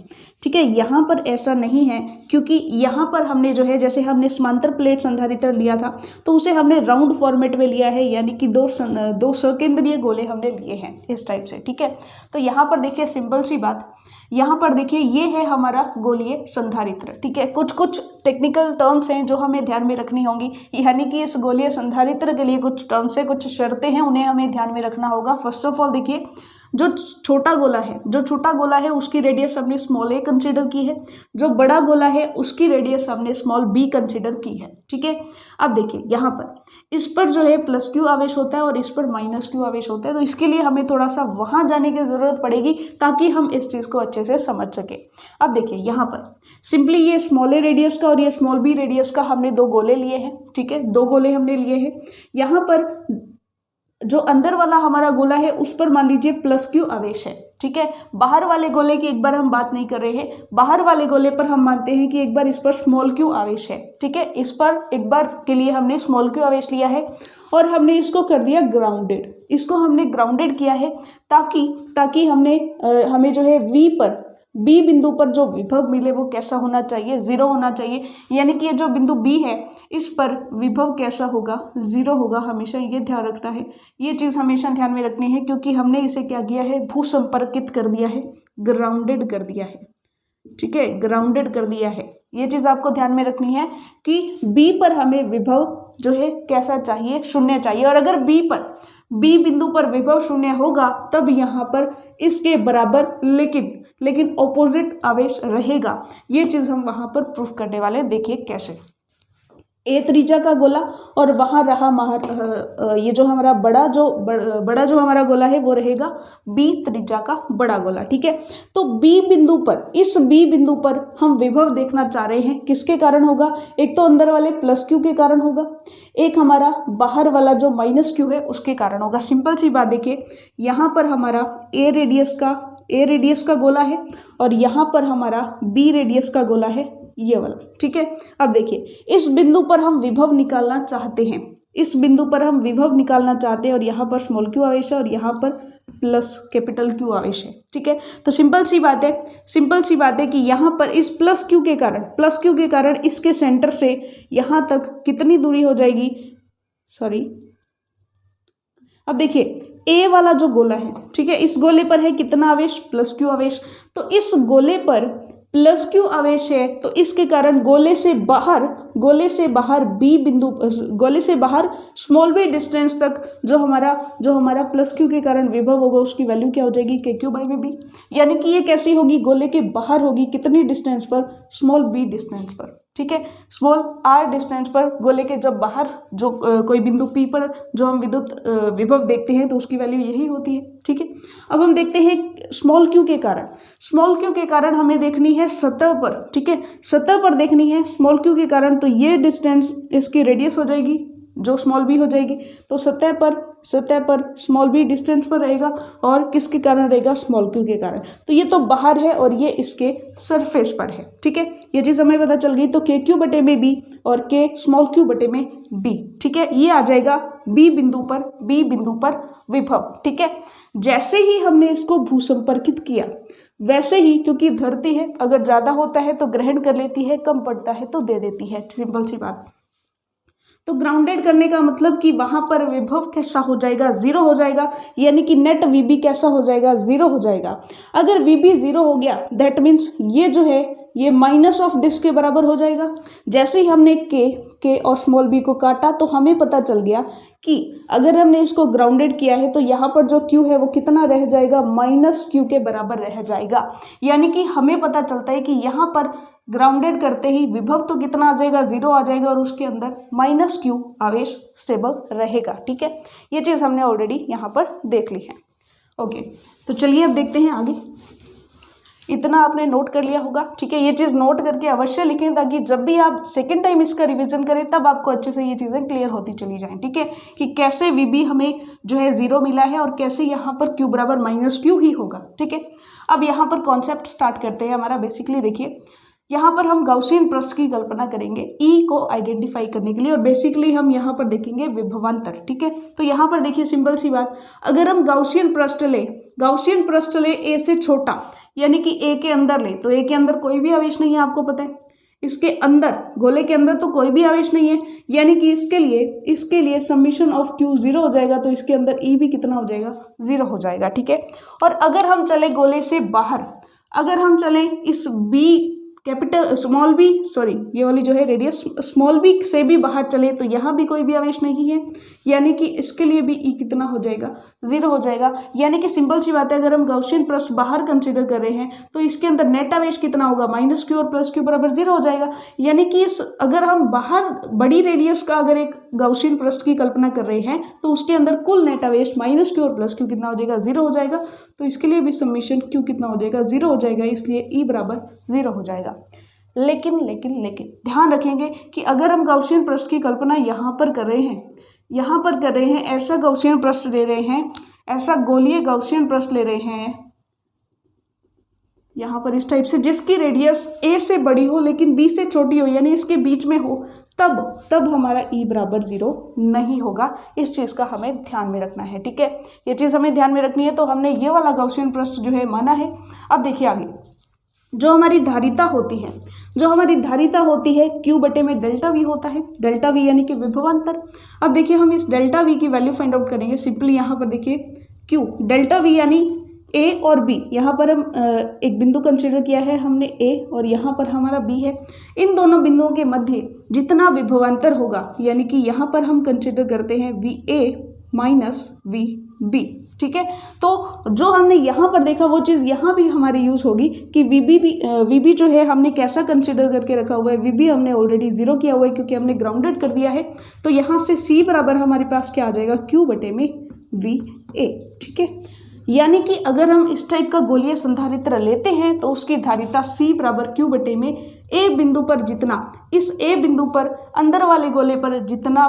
Speaker 1: ठीक है, यहाँ पर ऐसा नहीं है क्योंकि यहाँ पर हमने जो है, जैसे हमने समांतर प्लेट संधारित्र लिया था तो उसे हमने राउंड फॉर्मेट में लिया है, यानी कि दो सकेंद्रीय गोले हमने लिए हैं इस टाइप से। ठीक है, तो यहाँ पर देखिए सिंपल सी बात, यहाँ पर देखिए ये है हमारा गोलीय संधारित्र। ठीक है, कुछ टेक्निकल टर्म्स हैं जो हमें ध्यान में रखनी होंगी, यानी कि इस गोलीय संधारित्र के लिए कुछ टर्म्स है, कुछ शर्तें हैं, उन्हें हमें ध्यान में रखना होगा। फर्स्ट ऑफ ऑल देखिए, जो छोटा गोला है उसकी रेडियस हमने स्मॉल a कंसीडर की है, जो बड़ा गोला है उसकी रेडियस हमने स्मॉल b कंसीडर की है। ठीक है, अब देखिए यहाँ पर इस पर जो है प्लस q आवेश होता है और इस पर माइनस q आवेश होता है, तो इसके लिए हमें थोड़ा सा वहाँ जाने की ज़रूरत पड़ेगी ताकि हम इस चीज़ को अच्छे से समझ सके। अब देखिए यहाँ पर सिंपली ये स्मॉल a रेडियस का और ये स्मॉल b रेडियस का हमने 2 गोले लिए हैं। ठीक है, 2 गोले हमने लिए हैं। यहाँ पर जो अंदर वाला हमारा गोला है उस पर मान लीजिए प्लस q आवेश है। ठीक है, बाहर वाले गोले की एक बार हम बात नहीं कर रहे हैं, बाहर वाले गोले पर हम मानते हैं कि एक बार इस पर स्मॉल q आवेश है। ठीक है, इस पर एक बार के लिए हमने स्मॉल q आवेश लिया है और हमने इसको कर दिया ग्राउंडेड, इसको हमने ग्राउंडेड किया है ताकि हमें जो है बी बिंदु पर जो विभव मिले वो कैसा होना चाहिए, 0 होना चाहिए, यानी कि ये जो बिंदु बी है इस पर विभव कैसा होगा, 0 होगा। हमेशा ये ध्यान रखना है, ये चीज़ हमेशा ध्यान में रखनी है क्योंकि हमने इसे क्या किया है, भू संपर्कित कर दिया है, ग्राउंडेड कर दिया है। ठीक है, ग्राउंडेड कर दिया है, ये चीज़ आपको ध्यान में रखनी है कि बी पर हमें विभव जो है कैसा चाहिए, 0 चाहिए, और अगर बी बिंदु पर विभव 0 होगा तब यहाँ पर इसके बराबर लेकिन ऑपोजिट आवेश रहेगा। ये चीज़ हम वहाँ पर प्रूफ करने वाले हैं। देखिए कैसे, ए त्रिज्या का गोला और वहाँ रहा ये जो हमारा बड़ा जो हमारा गोला है वो रहेगा बी त्रिज्या का बड़ा गोला। ठीक है, तो इस बी बिंदु पर हम विभव देखना चाह रहे हैं, किसके कारण होगा, एक तो अंदर वाले प्लस क्यू के कारण होगा, एक हमारा बाहर वाला जो माइनस क्यू है उसके कारण होगा। सिंपल सी बात देखिए, यहाँ पर हमारा ए रेडियस का गोला है और यहाँ पर हमारा बी रेडियस का गोला है, ये वाला। ठीक है, अब देखिए इस बिंदु पर हम विभव निकालना चाहते हैं, और यहाँ पर स्मॉल क्यू आवेश है और यहाँ पर प्लस कैपिटल क्यू आवेश है। ठीक है, तो सिंपल सी बात है कि यहाँ पर इस प्लस क्यू के कारण इसके सेंटर से यहाँ तक कितनी दूरी हो जाएगी, अब देखिए ए वाला जो गोला है, ठीक है, इस गोले पर है कितना आवेश, प्लस क्यू आवेश, तो इस गोले पर प्लस क्यू आवेश है, तो इसके कारण गोले से बाहर स्मॉल बी डिस्टेंस तक जो हमारा प्लस क्यू के कारण विभव होगा उसकी वैल्यू क्या हो जाएगी, के क्यू बाई में बी, यानी कि ये कैसी होगी, गोले के बाहर होगी, कितनी डिस्टेंस पर, स्मॉल बी डिस्टेंस पर। ठीक है, स्मॉल आर डिस्टेंस पर गोले के जब बाहर जो कोई बिंदु पी पर जो हम विभव देखते हैं तो उसकी वैल्यू यही होती है। ठीक है, अब हम देखते हैं स्मॉल क्यू के कारण हमें देखनी है सतह पर। ठीक है, सतह पर देखनी है स्मॉल क्यू के कारण, तो ये डिस्टेंस इसकी रेडियस हो जाएगी जो स्मॉल बी हो जाएगी, तो सतह पर सतह पर, स्मॉल b डिस्टेंस पर रहेगा और किसके कारण रहेगा, स्मॉल q के कारण। तो ये तो बाहर है और ये इसके सरफेस पर है, ठीक है। ये चीज़ हमें पता चल गई। तो KQ बटे में b और K स्मॉल q बटे में b, ठीक है। ये आ जाएगा B बिंदु पर विभव, ठीक है। जैसे ही हमने इसको भूसंपर्कित किया वैसे ही, क्योंकि धरती है, अगर ज़्यादा होता है तो ग्रहण कर लेती है, कम पड़ता है तो दे देती है, सिंपल सी बात। तो ग्राउंडेड करने का मतलब कि वहाँ पर विभव कैसा हो जाएगा, जीरो हो जाएगा, यानी कि नेट VB कैसा हो जाएगा, जीरो हो जाएगा। अगर VB जीरो हो गया दैट मीन्स ये जो है ये माइनस ऑफ दिस के बराबर हो जाएगा। जैसे ही हमने K और स्मॉल b को काटा तो हमें पता चल गया कि अगर हमने इसको ग्राउंडेड किया है तो यहाँ पर जो Q है वो कितना रह जाएगा, माइनस Q के बराबर रह जाएगा। यानी कि हमें पता चलता है कि यहाँ पर ग्राउंडेड करते ही विभव तो कितना आ जाएगा, जीरो आ जाएगा और उसके अंदर माइनस Q आवेश स्टेबल रहेगा, ठीक है। ये चीज़ हमने ऑलरेडी यहाँ पर देख ली है। ओके, तो चलिए अब देखते हैं आगे। इतना आपने नोट कर लिया होगा, ठीक है। ये चीज़ नोट करके अवश्य लिखें ताकि जब भी आप सेकंड टाइम इसका रिवीजन करें तब आपको अच्छे से ये चीज़ें क्लियर होती चली जाएं, ठीक है, कि कैसे VB हमें जो है जीरो मिला है और कैसे यहाँ पर Q बराबर माइनस Q ही होगा, ठीक है। अब यहाँ पर कॉन्सेप्ट स्टार्ट करते हैं हमारा। बेसिकली देखिए, यहाँ पर हम गाउसियन पृष्ठ की कल्पना करेंगे E को आइडेंटिफाई करने के लिए और बेसिकली हम यहाँ पर देखेंगे विभवांतर, ठीक है। तो यहाँ पर देखिए सिंपल सी बात, अगर हम गाउसियन पृष्ठ ले A से छोटा यानी कि A के अंदर ले, तो A के अंदर कोई भी आवेश नहीं है, आपको पता है। इसके अंदर, गोले के अंदर तो कोई भी आवेश नहीं है, यानी कि इसके लिए समीशन ऑफ Q जीरो हो जाएगा, तो इसके अंदर E भी कितना हो जाएगा, जीरो हो जाएगा, ठीक है। और अगर हम चले गोले से बाहर, अगर हम चले इस स्मॉल b सॉरी ये वाली जो है रेडियस स्मॉल b से भी बाहर चले तो यहाँ भी कोई भी आवेश नहीं है, यानी कि इसके लिए भी E कितना हो जाएगा, जीरो हो जाएगा। यानी कि सिंपल सी बात है, अगर हम गाउसियन पृष्ठ बाहर कंसीडर कर रहे हैं तो इसके अंदर नेट आवेश कितना होगा, माइनस Q और प्लस Q बराबर जीरो हो जाएगा। यानी कि अगर हम बाहर बड़ी रेडियस का अगर एक गाउसियन पृष्ठ की कल्पना कर रहे हैं तो उसके अंदर कुल नेट आवेश माइनस Q और प्लस Q कितना हो जाएगा, जीरो हो जाएगा। तो इसके लिए भी समीशन Q कितना हो जाएगा, जीरो हो जाएगा, इसलिए E बराबर जीरो हो जाएगा। लेकिन ध्यान रखेंगे कि अगर हम गाउसियन पृष्ठ की कल्पना यहाँ पर कर रहे हैं, ऐसा गाउसियन पृष्ठ ले रहे हैं, ऐसा गोलीय गाउसियन पृष्ठ ले रहे हैं यहाँ पर इस टाइप से, जिसकी रेडियस A से बड़ी हो लेकिन B से छोटी हो, यानी इसके बीच में हो, तब हमारा E बराबर जीरो नहीं होगा। इस चीज़ का हमें ध्यान में रखना है, ठीक है। ये चीज़ हमें ध्यान में रखनी है। तो हमने ये वाला गाउसियन पृष्ठ जो है माना है। अब देखिए आगे, जो हमारी धारिता होती है Q बटे में डेल्टा V होता है, डेल्टा V यानी कि विभवांतर। अब देखिए हम इस डेल्टा V की वैल्यू फाइंड आउट करेंगे। सिंपली यहाँ पर देखिए Q डेल्टा V यानी A और B, यहाँ पर हम एक बिंदु कंसीडर किया है हमने A और यहाँ पर हमारा B है। इन दोनों बिंदुओं के मध्य जितना विभवांतर होगा, यानी कि यहाँ पर हम कंसीडर करते हैं VA माइनस VB, ठीक है। तो जो हमने यहाँ पर देखा वो चीज़ यहाँ भी हमारी यूज़ होगी कि VB जो है हमने कैसा कंसीडर करके रखा हुआ है, VB हमने ऑलरेडी जीरो किया हुआ है क्योंकि हमने ग्राउंडेड कर दिया है। तो यहाँ से C बराबर हमारे पास क्या आ जाएगा, Q बटे में VA, ठीक है। यानी कि अगर हम इस टाइप का गोलीय संधारित्र लेते हैं तो उसकी धारिता C बराबर Q बटे में A बिंदु पर जितना, इस A बिंदु पर अंदर वाले गोले पर जितना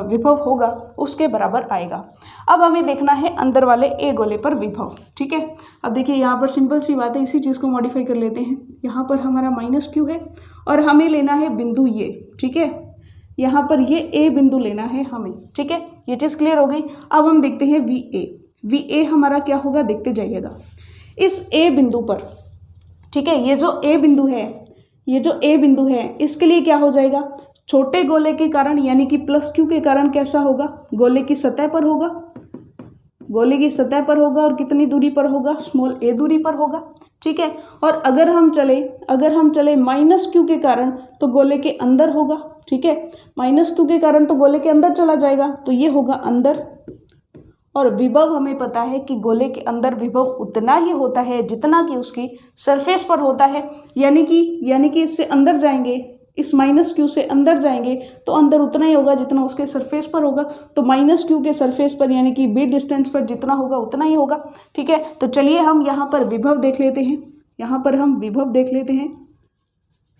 Speaker 1: विभव होगा उसके बराबर आएगा। अब हमें देखना है अंदर वाले A गोले पर विभव, ठीक है। अब देखिए यहाँ पर सिंपल सी बात है, इसी चीज़ को मॉडिफाई कर लेते हैं। यहाँ पर हमारा माइनस Q है और हमें लेना है बिंदु ये, ठीक है। यहाँ पर ये A बिंदु लेना है हमें, ठीक है। ये चीज़ क्लियर हो गई। अब हम देखते हैं VA हमारा क्या होगा, देखते जाइएगा। इस A बिंदु पर, ठीक है, ये जो A बिंदु है इसके लिए क्या हो जाएगा, छोटे गोले के कारण यानी कि प्लस Q के कारण कैसा होगा, गोले की सतह पर होगा और कितनी दूरी पर होगा, स्मॉल a दूरी पर होगा, ठीक है। और अगर हम चले माइनस Q के कारण तो गोले के अंदर होगा, ठीक है। माइनस Q के कारण तो गोले के अंदर चला जाएगा, तो ये होगा अंदर। और विभव हमें पता है कि गोले के अंदर विभव उतना ही होता है जितना कि उसकी सरफेस पर होता है, यानी कि इससे अंदर जाएंगे, इस माइनस Q से अंदर जाएंगे तो अंदर उतना ही होगा जितना उसके सरफेस पर होगा। तो माइनस Q के सरफेस पर यानी कि B डिस्टेंस पर जितना होगा उतना ही होगा, ठीक है। तो चलिए हम यहाँ पर विभव देख लेते हैं।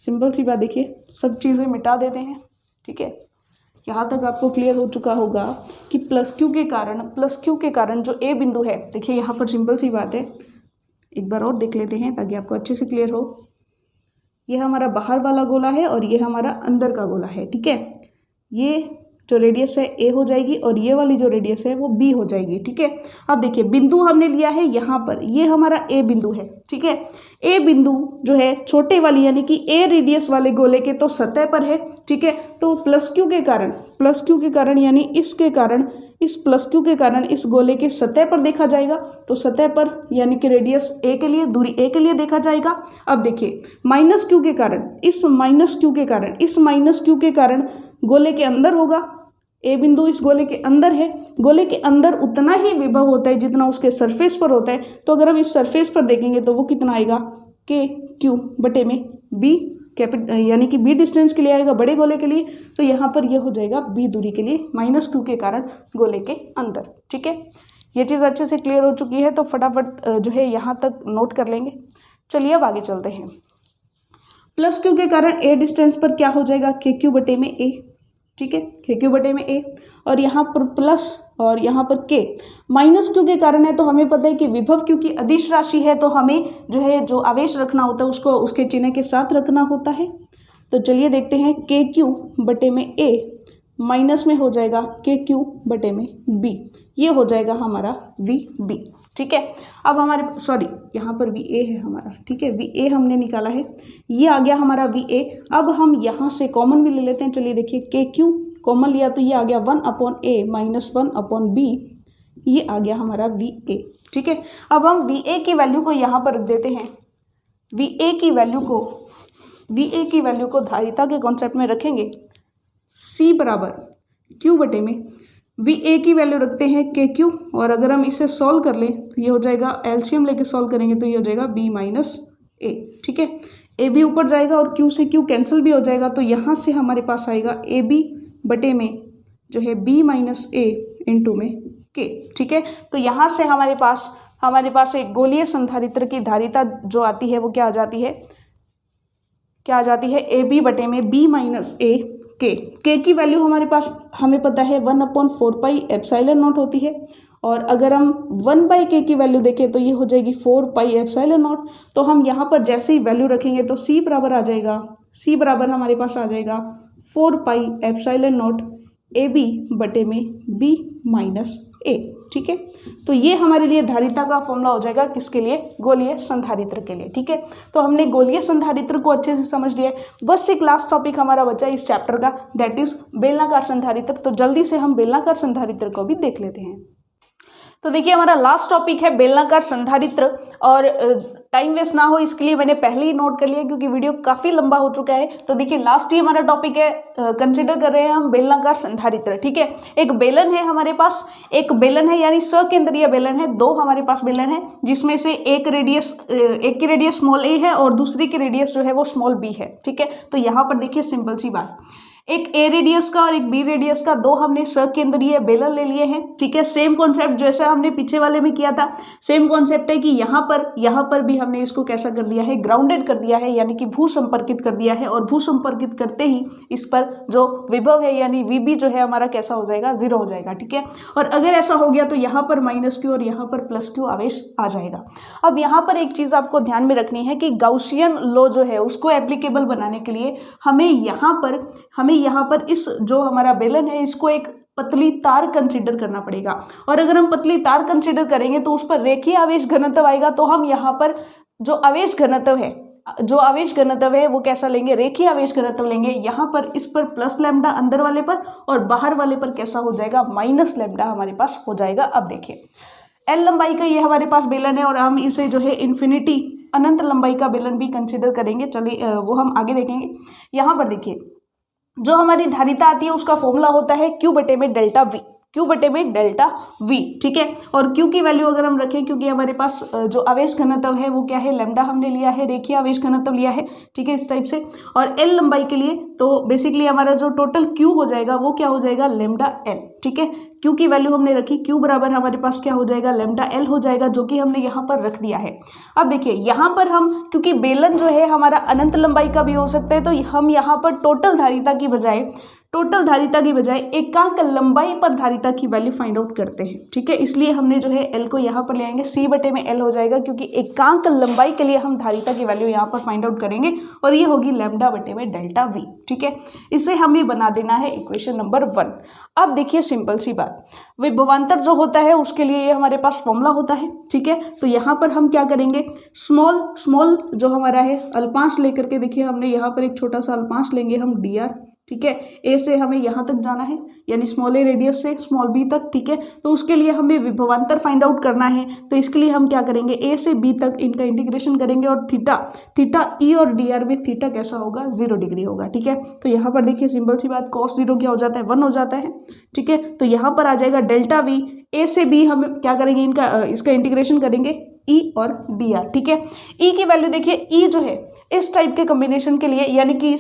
Speaker 1: सिंपल सी बात, देखिए सब चीज़ें मिटा देते हैं, ठीक है। यहाँ तक आपको क्लियर हो चुका होगा कि प्लस क्यू के कारण जो ए बिंदु है, देखिए यहाँ पर सिंपल सी बात है, एक बार और देख लेते हैं ताकि आपको अच्छे से क्लियर हो। ये हमारा बाहर वाला गोला है और ये हमारा अंदर का गोला है, ठीक है। ये जो रेडियस है ए हो जाएगी और ये वाली जो रेडियस है वो बी हो जाएगी, ठीक है। अब देखिए बिंदु हमने लिया है यहाँ पर, ये हमारा ए बिंदु है, ठीक है। ए बिंदु जो है छोटे वाली यानी कि ए रेडियस वाले गोले के तो सतह पर है, ठीक है। तो प्लस क्यू के कारण यानी इसके कारण, इस प्लस क्यू के कारण इस गोले के सतह पर देखा जाएगा। तो सतह पर यानी कि रेडियस ए के लिए, दूरी ए के लिए देखा जाएगा। अब देखिए माइनस क्यू के कारण, इस माइनस क्यू के कारण गोले के अंदर होगा, ए बिंदु इस गोले के अंदर है, गोले के अंदर उतना ही विभव होता है जितना उसके सरफेस पर होता है। तो अगर हम इस सरफेस पर देखेंगे तो वो कितना आएगा, के क्यू बटे में बी यानी कि बी डिस्टेंस के लिए आएगा बड़े गोले के लिए। तो यहाँ पर यह हो जाएगा बी दूरी के लिए माइनस क्यू के कारण गोले के अंदर, ठीक है। ये चीज़ अच्छे से क्लियर हो चुकी है, तो फटाफट जो है यहाँ तक नोट कर लेंगे। चलिए अब आगे चलते हैं। प्लस क्यू के कारण ए डिस्टेंस पर क्या हो जाएगा, के क्यू बटे में ए, ठीक है, के क्यू बटे में ए। और यहाँ पर प्लस और यहाँ पर के। माइनस क्यू के कारण है तो हमें पता है कि विभव क्योंकि अदिश राशि है तो हमें जो है जो आवेश रखना होता है उसको उसके चिन्ह के साथ रखना होता है। तो चलिए देखते हैं, के क्यू बटे में ए माइनस में हो जाएगा के क्यू बटे में बी, ये हो जाएगा हमारा वी बी, ठीक है। अब हमारे यहाँ पर वी ए है हमारा, ठीक है, वी ए हमने निकाला है, ये आ गया हमारा वी ए। अब हम यहाँ से कॉमन भी ले लेते हैं। चलिए देखिए, के क्यू कॉमन लिया तो ये आ गया 1/a माइनस 1/b, ये आ गया हमारा वी ए, ठीक है। अब हम वी ए की वैल्यू को यहाँ पर रख देते हैं। वी ए की वैल्यू को धारिता के कॉन्सेप्ट में रखेंगे, C बराबर Q बटे में वी ए की वैल्यू रखते हैं के क्यू, और अगर हम इसे सॉल्व कर लें तो ये हो जाएगा, एलसीएम लेके सॉल्व करेंगे तो ये हो जाएगा b माइनस ए, ठीक है। ए भी ऊपर जाएगा और Q से Q कैंसिल भी हो जाएगा, तो यहाँ से हमारे पास आएगा ए बी बटे में जो है b माइनस ए इंटू में के, ठीक है। तो यहाँ से हमारे पास एक गोलीय संधारित्र की धारिता जो आती है वो क्या आ जाती है, ए बी बटे में b माइनस ए के की वैल्यू हमें पता है 1/4 पाई एप्सिलॉन नॉट होती है, और अगर हम 1/k की वैल्यू देखें तो ये हो जाएगी 4 पाई एप्सिलॉन नॉट। तो हम यहाँ पर जैसे ही वैल्यू रखेंगे तो C बराबर हमारे पास आ जाएगा 4 pi epsilon naught a b बटे में b माइनस ए, ठीक है। तो ये हमारे लिए धारिता का फॉर्मूला हो जाएगा, किसके लिए, गोलीय संधारित्र के लिए, ठीक है। तो हमने गोलीय संधारित्र को अच्छे से समझ लिया है। बस एक लास्ट टॉपिक हमारा बचा इस चैप्टर का, दैट इज बेलनाकार संधारित्र। तो जल्दी से हम बेलनाकार संधारित्र को भी देख लेते हैं। तो देखिए हमारा लास्ट टॉपिक है बेलनाकार संधारित्र, और टाइम वेस्ट ना हो इसके लिए मैंने पहले ही नोट कर लिया क्योंकि वीडियो काफ़ी लंबा हो चुका है। तो देखिए लास्ट ही हमारा टॉपिक है, कंसिडर कर रहे हैं हम बेलनाकार संधारित्र, ठीक है। एक बेलन है हमारे पास, एक बेलन है यानी सकेंद्रीय बेलन है, दो हमारे पास बेलन है जिसमें से एक की रेडियस स्मॉल ए है और दूसरी की रेडियस जो है वो स्मॉल बी है, ठीक है। तो यहाँ पर देखिए सिंपल सी बात, एक ए रेडियस का और एक बी रेडियस का दो हमने सकेंद्रीय बेलन ले लिए हैं, ठीक है। सेम कॉन्सेप्ट जैसा हमने पीछे वाले में किया था, सेम कॉन्सेप्ट है कि यहाँ पर भी हमने इसको कैसा कर दिया है, ग्राउंडेड कर दिया है, यानी कि भू संपर्कित कर दिया है। और भू संपर्कित करते ही इस पर जो विभव है यानी वीबी जो है हमारा कैसा हो जाएगा, 0 हो जाएगा, ठीक है। और अगर ऐसा हो गया तो यहाँ पर माइनस क्यू और यहाँ पर प्लस क्यू आवेश आ जाएगा। अब यहाँ पर एक चीज़ आपको ध्यान में रखनी है कि गाउसियन लॉ जो है उसको एप्लीकेबल बनाने के लिए हमें यहाँ पर इस जो हमारा बेलन है इसको एक पतली तार कंसीडर करना पड़ेगा। और अगर हम पतली तार कंसीडर करेंगे तो उस पर रेखीय आवेश घनत्व आएगा। तो हम यहाँ पर जो आवेश घनत्व है वो कैसा लेंगे, रेखीय आवेश घनत्व लेंगे। यहाँ पर इस पर प्लस लैम्डा अंदर वाले पर और बाहर वाले पर कैसा हो जाएगा, माइनस लैम्डा हमारे पास हो जाएगा। अब देखिए एल लंबाई का ये हमारे पास बेलन है और हम इसे जो है इन्फिनिटी अनंत लंबाई का बेलन भी कंसीडर करेंगे। चलिए वो हम आगे देखेंगे। यहाँ पर देखिए जो हमारी धारिता आती है उसका फॉर्मूला होता है Q बटे में डेल्टा V, ठीक है। और Q की वैल्यू अगर हम रखें, क्योंकि हमारे पास जो आवेश घनत्व है वो क्या है, लैम्डा हमने लिया है, रेखीय आवेश घनत्व लिया है, ठीक है, इस टाइप से। और L लंबाई के लिए तो बेसिकली हमारा जो टोटल Q हो जाएगा वो क्या हो जाएगा, लैम्डा L, ठीक है। Q की वैल्यू हमने रखी, Q बराबर हमारे पास क्या हो जाएगा, लैम्डा L हो जाएगा, जो कि हमने यहाँ पर रख दिया है। अब देखिए यहाँ पर हम, क्योंकि बेलन जो है हमारा अनंत लंबाई का भी हो सकता है, तो हम यहाँ पर टोटल धारिता की बजाय टोटल धारिता की बजाय एकांक लंबाई पर धारिता की वैल्यू फाइंड आउट करते हैं, ठीक है। इसलिए हमने जो है एल को यहाँ पर ले आएंगे, सी बटे में एल हो जाएगा, क्योंकि एकांक लंबाई के लिए हम धारिता की वैल्यू यहाँ पर फाइंड आउट करेंगे और ये होगी लैम्डा बटे में डेल्टा वी, ठीक है। इसे हमें बना देना है इक्वेशन नंबर 1। अब देखिए सिंपल सी बात, विभवांतर जो होता है उसके लिए ये हमारे पास फॉर्मूला होता है, ठीक है। तो यहाँ पर हम क्या करेंगे, स्मॉल जो हमारा है अल्पांश लेकर के, देखिए हमने यहाँ पर एक छोटा सा अल्पांश लेंगे हम dr, ठीक है। ए से हमें यहाँ तक जाना है, यानी स्मॉल ए रेडियस से स्मॉल बी तक, ठीक है। तो उसके लिए हमें विभवांतर फाइंड आउट करना है, तो इसके लिए हम क्या करेंगे, ए से बी तक इनका इंटीग्रेशन करेंगे और थीटा ई और डी आर में थीटा कैसा होगा, 0 डिग्री होगा, ठीक है। तो यहाँ पर देखिए सिंपल सी बात, cos 0 क्या हो जाता है, 1 हो जाता है, ठीक है। तो यहाँ पर आ जाएगा डेल्टा वी, ए से बी हम क्या करेंगे, इसका इंटीग्रेशन करेंगे ई और डी आर, ठीक है। ई की वैल्यू देखिए, ई जो है इस टाइप के कॉम्बिनेशन के लिए, यानी कि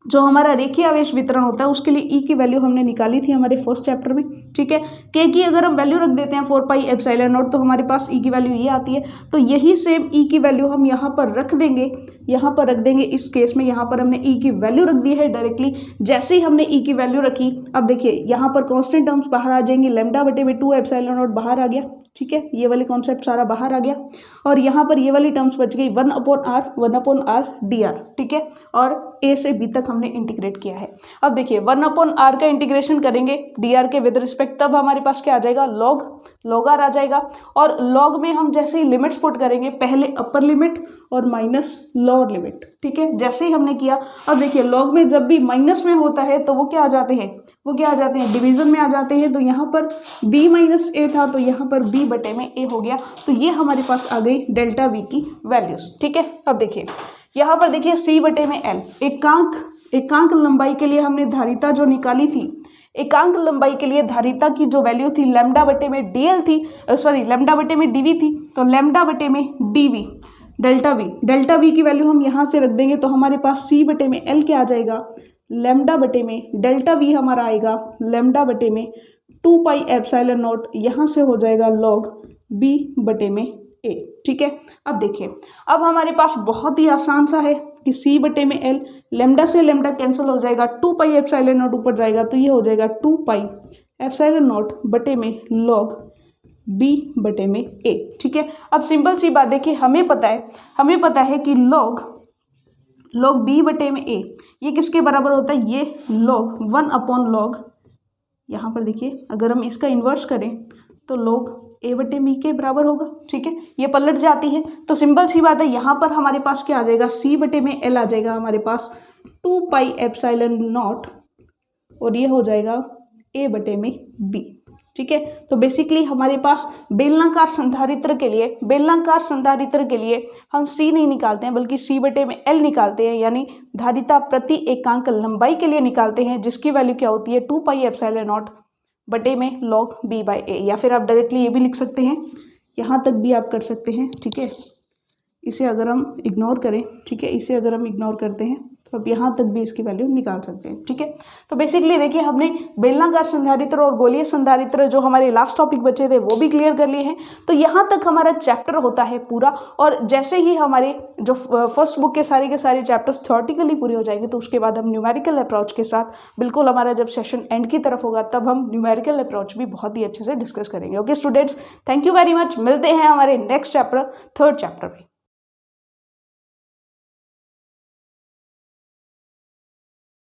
Speaker 1: जो हमारा रेखीय आवेश वितरण होता है उसके लिए ई की वैल्यू हमने निकाली थी हमारे फर्स्ट चैप्टर में, ठीक है। के की अगर हम वैल्यू रख देते हैं 4 पाई एप्सिलॉन नॉट, तो हमारे पास ई की वैल्यू ये आती है। तो यही सेम ई की वैल्यू हम यहाँ पर रख देंगे, इस केस में यहाँ पर हमने ई की वैल्यू रख दी है डायरेक्टली। जैसे ही हमने ई की वैल्यू रखी, अब देखिए यहाँ पर कॉन्स्टेंट टर्म्स बाहर आ जाएंगे, लैम्डा बटे में 2 एप्सिलॉन नॉट बाहर आ गया, ठीक है। ये वाले कॉन्सेप्ट सारा बाहर आ गया और यहाँ पर ये वाली टर्म्स बच गई 1/r dr, ठीक है। और ए से बी तक हमने इंटीग्रेट किया है। अब देखिए 1/r का इंटीग्रेशन करेंगे dr के विद रिस्पेक्ट, तब हमारे पास क्या आ जाएगा, log r आ जाएगा। और log में हम जैसे ही लिमिट्स पुट करेंगे, पहले अपर लिमिट और माइनस लोअर लिमिट, ठीक है। जैसे ही हमने किया, अब देखिए log में जब भी माइनस में होता है तो वो क्या आ जाते हैं, डिवीजन में आ जाते हैं। तो यहाँ पर b माइनस ए था, तो यहाँ पर b बटे में a हो गया। तो ये हमारे पास आ गई डेल्टा v की वैल्यूज, ठीक है। अब देखिए यहाँ पर देखिए c बटे में l, एकांक लंबाई के लिए हमने धारिता जो निकाली थी, एकांक लंबाई के लिए धारिता की जो वैल्यू थी लैम्डा बटे में dl थी, लैम्डा बटे में dv थी। तो लैम्डा बटे में dv डेल्टा वी की वैल्यू हम यहाँ से रख देंगे, तो हमारे पास c बटे में l क्या आ जाएगा, लैम्डा बटे में डेल्टा वी हमारा आएगा लैम्डा बटे में 2 पाई एप्सिलॉन नॉट, यहाँ से हो जाएगा log b बटे में a, ठीक है। अब देखिए, अब हमारे पास बहुत ही आसान सा है कि c बटे में l, लैम्डा से लैम्डा कैंसिल हो जाएगा, 2 पाई एप्सिलॉन नॉट ऊपर जाएगा, तो ये हो जाएगा 2 पाई एप्सिलॉन नॉट बटे में log b बटे में a, ठीक है। अब सिंपल सी बात देखिए, हमें पता है कि log b बटे में a ये किसके बराबर होता है, ये log 1/log, यहाँ पर देखिए अगर हम इसका इन्वर्स करें तो log a बटे b के बराबर होगा, ठीक है। ये पलट जाती है, तो सिंपल सी बात है, यहाँ पर हमारे पास क्या आ जाएगा, c बटे में l आ जाएगा हमारे पास 2 पाई एप्सिलॉन नॉट, और ये हो जाएगा a बटे में b, ठीक है। तो बेसिकली हमारे पास बेलनाकार संधारित्र के लिए हम c नहीं निकालते हैं, बल्कि c बटे में l निकालते हैं, यानी धारिता प्रति एकांक लंबाई के लिए निकालते हैं, जिसकी वैल्यू क्या होती है, 2 पाई एप्सिलॉन नॉट बटे में log b बाई a। या फिर आप डायरेक्टली ये भी लिख सकते हैं, यहाँ तक भी आप कर सकते हैं, ठीक है। इसे अगर हम इग्नोर करें, ठीक है, इसे अगर हम इग्नोर करते हैं तो अब यहाँ तक भी इसकी वैल्यू निकाल सकते हैं, ठीक है। तो बेसिकली देखिए, हमने बेलनाकार संधारित्र और गोलीय संधारित्र जो हमारे लास्ट टॉपिक बचे थे वो भी क्लियर कर लिए हैं। तो यहाँ तक हमारा चैप्टर होता है पूरा, और जैसे ही हमारे जो फर्स्ट बुक के सारे चैप्टर्स थ्योरेटिकली पूरे हो जाएंगे, तो उसके बाद हम न्यूमेरिकल अप्रोच के साथ, बिल्कुल हमारा जब सेशन एंड की तरफ होगा, तब हम न्यूमेरिकल अप्रोच भी बहुत ही अच्छे से डिस्कस करेंगे। Okay students, thank you very much. मिलते हैं हमारे नेक्स्ट चैप्टर, 3rd चैप्टर में।